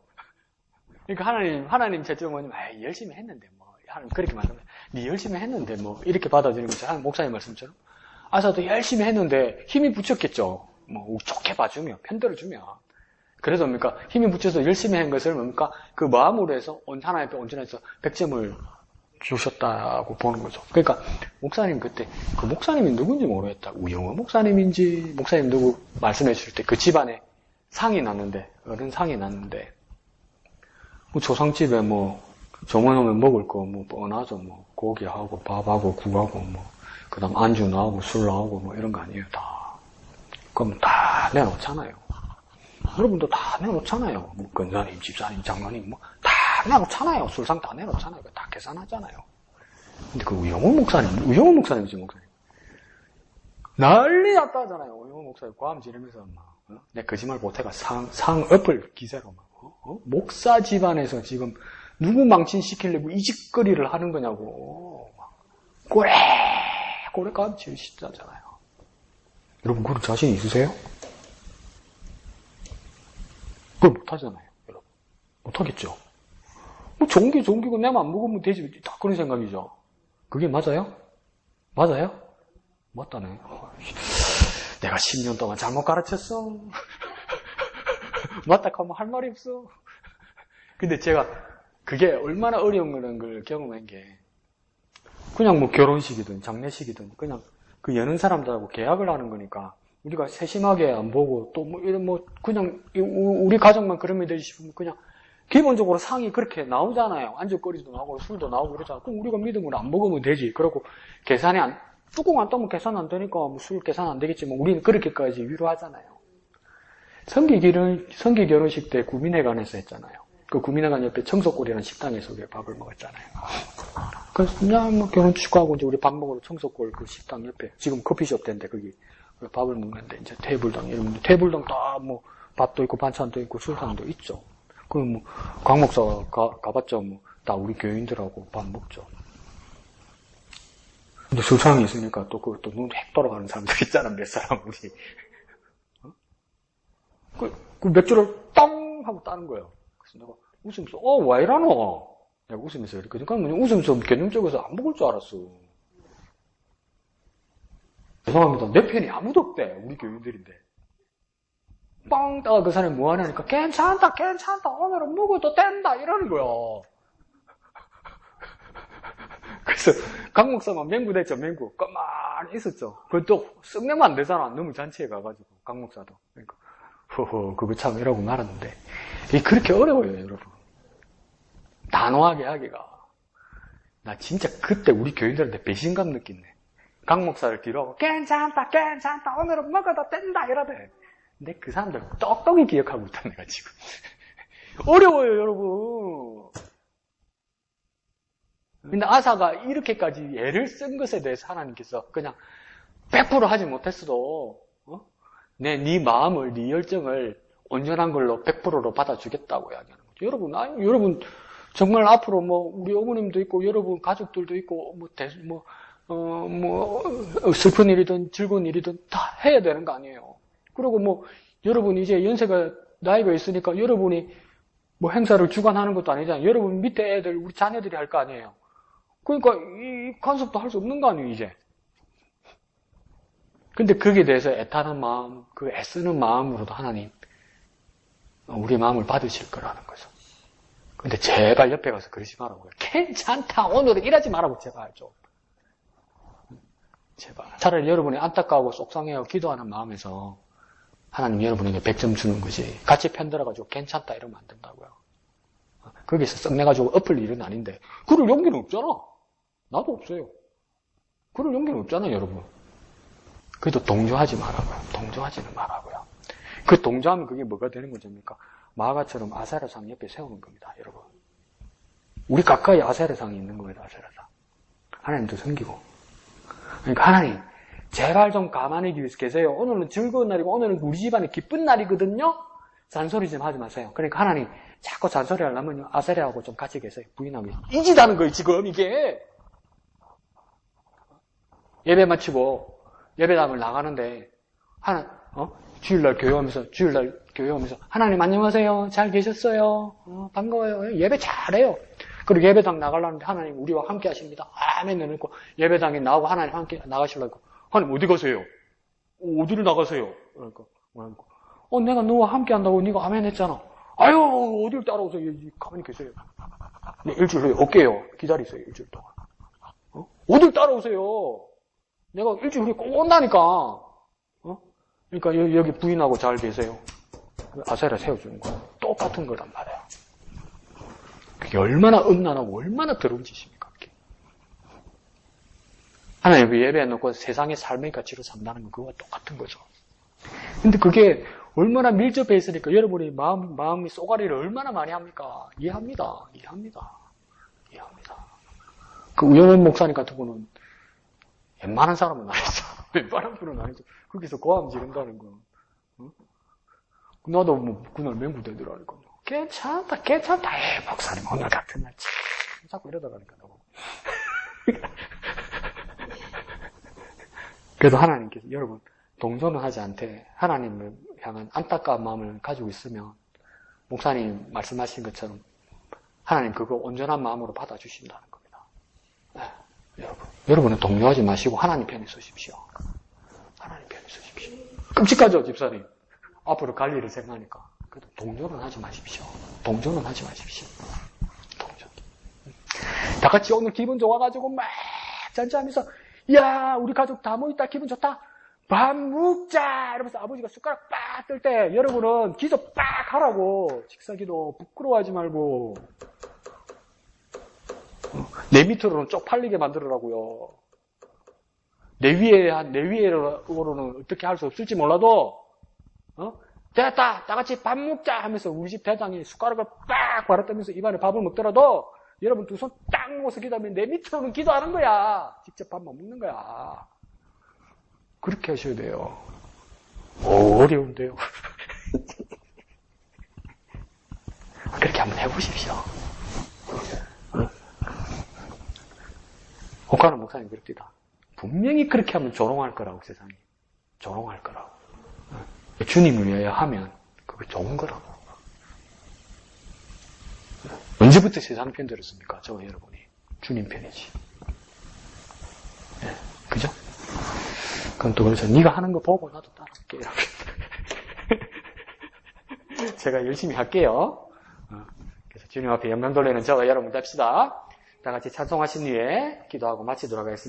그러니까 하나님 채점 뭐냐면, 열심히 했는데, 하나님 그렇게 말하면, 네 열심히 했는데, 이렇게 받아들이는 거죠. 하나님 목사님 말씀처럼. 아사도 열심히 했는데, 힘이 붙였겠죠. 좋게 봐주면, 편들어주면. 그래서 뭡니까? 힘이 붙여서 열심히 한 것을 뭡니까? 그 마음으로 해서, 하나님 앞에 온전해서 100점을 주셨다고 보는 거죠. 그러니까, 목사님 그때, 그 목사님이 누군지 모르겠다. 우영호 목사님인지, 목사님 누구 말씀해 주실 때 그 집안에 상이 났는데, 어른 상이 났는데, 조상집에 저번에 먹을 거 뻔하죠. 고기하고 밥하고 국하고 그 다음 안주 나오고 술 나오고 이런 거 아니에요. 다. 그럼 다 내놓잖아요. 여러분도 다 내놓잖아요. 권사님, 집사님, 장로님 다 내놓잖아요. 술상 다 내놓잖아요. 다 계산하잖아요. 근데 그 우영호 목사님이지 목사님. 난리 났다 하잖아요. 우영호 목사님 과음 지르면서 내 거짓말 못해가 상업을 기세로 목사 집안에서 지금 누구 망신시키려고 이 짓거리를 하는 거냐고. 꼬레 까지 시다잖아요. 여러분, 그런 자신 있으세요? 그걸 못하잖아요, 여러분. 못하겠죠? 종기고 내만 안 먹으면 되지. 다 그런 생각이죠. 그게 맞아요? 맞아요? 맞다네. 내가 10년 동안 잘못 가르쳤어. 맞다 하면 할 말이 없어. 근데 제가 그게 얼마나 어려운 걸 경험한 게 그냥 결혼식이든 장례식이든 그냥 그 여는 사람들하고 계약을 하는 거니까 우리가 세심하게 안 보고 또 그냥 우리 가정만 그러면 되지 싶으면 그냥 기본적으로 상이 그렇게 나오잖아요. 안주거리도 나오고 술도 나오고 그러잖아요. 그럼 우리가 믿으면 안 먹으면 되지. 그러고 뚜껑 안 떠면 계산 안 되니까 술 계산 안 되겠지만 우리는 그렇게까지 위로하잖아요. 성기 결혼식 때 구민회관에서 했잖아요. 그 구민회관 옆에 청소골이라는 식당에서 우리가 밥을 먹었잖아요. 그래서 그냥 결혼 축하하고 이제 우리 밥 먹으러 청소골 그 식당 옆에 지금 커피숍 된데 거기 밥을 먹는데 이제 테이블당 이러면 테이블당 다 밥도 있고 반찬도 있고 술상도 있죠. 그럼 강 목사가 가봤자 다 우리 교인들하고 밥 먹죠. 근데 술상이 있으니까 또 그것도 눈 핵 돌아가는 사람들 있잖아, 몇 사람 우리. 그 맥주를 똥 하고 따는 거예요. 그래서 내가 웃으면서 왜 이러노? 내가 웃으면서 이렇게 그러니까 웃으면서 개념적에서 안 먹을 줄 알았어. 죄송합니다. 내 편이 아무도 없대. 우리 교인들인데. 빵 따가 그 사람이 뭐 하냐니까 괜찮다 오늘은 먹어도 된다 이러는 거야. 그래서 강 목사가 맹구됐죠. 맹구 가만히 있었죠. 그것도 썩내면 안 되잖아. 너무 잔치에 가가지고 강 목사도. 그러니까 그거 참 이러고 말았는데 이게 그렇게 어려워요, 여러분. 단호하게 하기가. 나 진짜 그때 우리 교인들한테 배신감 느꼈네. 강 목사를 뒤로 하고 괜찮다 오늘은 먹어도 된다 이러대. 근데 그 사람들 똑똑히 기억하고 있다 내가 지금. 어려워요, 여러분. 근데 아사가 이렇게까지 애를 쓴 것에 대해서 하나님께서 그냥 100% 하지 못했어도 네 마음을, 네 열정을 온전한 걸로 100%로 받아주겠다고 이야기하는 거죠. 여러분 정말 앞으로 우리 어머님도 있고 여러분 가족들도 있고 슬픈 일이든 즐거운 일이든 다 해야 되는 거 아니에요. 그리고 여러분 이제 연세가 나이가 있으니까 여러분이 행사를 주관하는 것도 아니잖아요. 여러분 밑에 애들 우리 자녀들이 할 거 아니에요. 그러니까 이 간섭도 할 수 없는 거 아니에요, 이제. 근데 거기에 대해서 애타는 마음, 그 애쓰는 마음으로도 하나님 우리 마음을 받으실 거라는 거죠. 근데 제발 옆에 가서 그러지 말라고요. 괜찮다, 오늘은 이러지 말라고 제발 좀. 제발. 차라리 여러분이 안타까우고 속상해하고 기도하는 마음에서 하나님 여러분에게 100점 주는 것이 같이 편들어가지고 괜찮다 이러면 안 된다고요. 거기서 썩내가지고 엎을 일은 아닌데 그럴 용기는 없잖아. 나도 없어요. 그럴 용기는 없잖아요, 여러분. 그래도 동조하지 말라고요. 동조하지는 말라고요. 그 동조하면 그게 뭐가 되는 거입니까? 마가처럼 아세라상 옆에 세우는 겁니다, 여러분. 우리 가까이 아세라상이 있는 겁니다, 아세라상. 하나님도 섬기고. 그러니까 하나님, 제발 좀 가만히 계세요. 오늘은 즐거운 날이고 오늘은 우리 집안의 기쁜 날이거든요. 잔소리 좀 하지 마세요. 그러니까 하나님 자꾸 잔소리 하려면 아세라하고 좀 같이 계세요. 부인하고 이지다는 거예요, 지금 이게. 예배 마치고 예배당을 나가는데 주일날 교회오면서 하나님 안녕하세요. 잘 계셨어요. 반가워요. 예배 잘해요. 그리고 예배당 나가려는데 하나님 우리와 함께 하십니다. 아멘을 읽고 예배당에 나오고 하나님 함께 나가시려고. 하나님 어디 가세요? 어디를 나가세요? 그러니까 내가 너와 함께 한다고 네가 아멘 했잖아. 아유 어디를 따라오세요? 가만히 계세요. 네, 일주일 후에 올게요. 기다리세요. 일주일 동안. 어딜 따라오세요? 내가 일주일 후에 꼭 온다니까. 그러니까 여기 부인하고 잘 계세요. 아세라 세워주는 거야. 똑같은 거란 말이야. 그게 얼마나 음란하고 얼마나 더러운 짓입니까? 그게. 하나님 예배해 놓고 세상의 삶의 가치로 산다는 건 그거와 똑같은 거죠. 근데 그게 얼마나 밀접해 있으니까 여러분이 마음이 쏘가리를 얼마나 많이 합니까? 이해합니다. 그 우영원 목사님 같은 거는 웬만한 사람은 아니죠. 웬만한 분은 아니죠. 거기서 고함 지른다는 거. 나도 뭐 그날 맹구되더라니까요. 괜찮다. 목사님 오늘 같은 날 참 자꾸 이러다가니까 너무. 그래도 하나님께서 여러분 동조는 하지 않되 하나님을 향한 안타까운 마음을 가지고 있으면 목사님 말씀하신 것처럼 하나님 그거 온전한 마음으로 받아주신다는 겁니다. 네, 여러분은 동요하지 마시고 하나님 편에 서십시오. 하나님 편에 서십시오. 끔찍하죠, 집사님? 앞으로 갈 일을 생각하니까. 그래도 동조는 하지 마십시오. 동조는. 다 같이 오늘 기분 좋아가지고 막 잔치하면서 야 우리 가족 다 모였다 기분 좋다 밥 먹자 이러면서 아버지가 숟가락 빡 뜰 때 여러분은 기도 빡 하라고. 식사기도 부끄러워하지 말고 내 밑으로는 쪽팔리게 만들으라고요. 내 위에로는 어떻게 할 수 없을지 몰라도 됐다 다 같이 밥 먹자 하면서 우리 집 대장이 숟가락을 빡 바라떠면서 입안에 밥을 먹더라도 여러분 두 손 딱 모아서 기도하면 내 밑으로는 기도하는 거야. 직접 밥만 먹는 거야. 그렇게 하셔야 돼요. 어려운데요. 그렇게 한번 해보십시오. 혹하는 목사님 그럽니다. 분명히 그렇게 하면 조롱할 거라고 세상이. 조롱할 거라고. 주님을 위하여 하면 그게 좋은 거라고. 언제부터 세상 편 들었습니까? 저와 여러분이. 주님 편이지. 네, 그죠? 그럼 또 그래서 네가 하는 거 보고 나도 따라할게. 이렇게. 제가 열심히 할게요. 그래서 주님 앞에 영광 돌리는 저와 여러분 됩시다. 다 같이 찬송하신 후에 기도하고 마치도록 하겠습니다.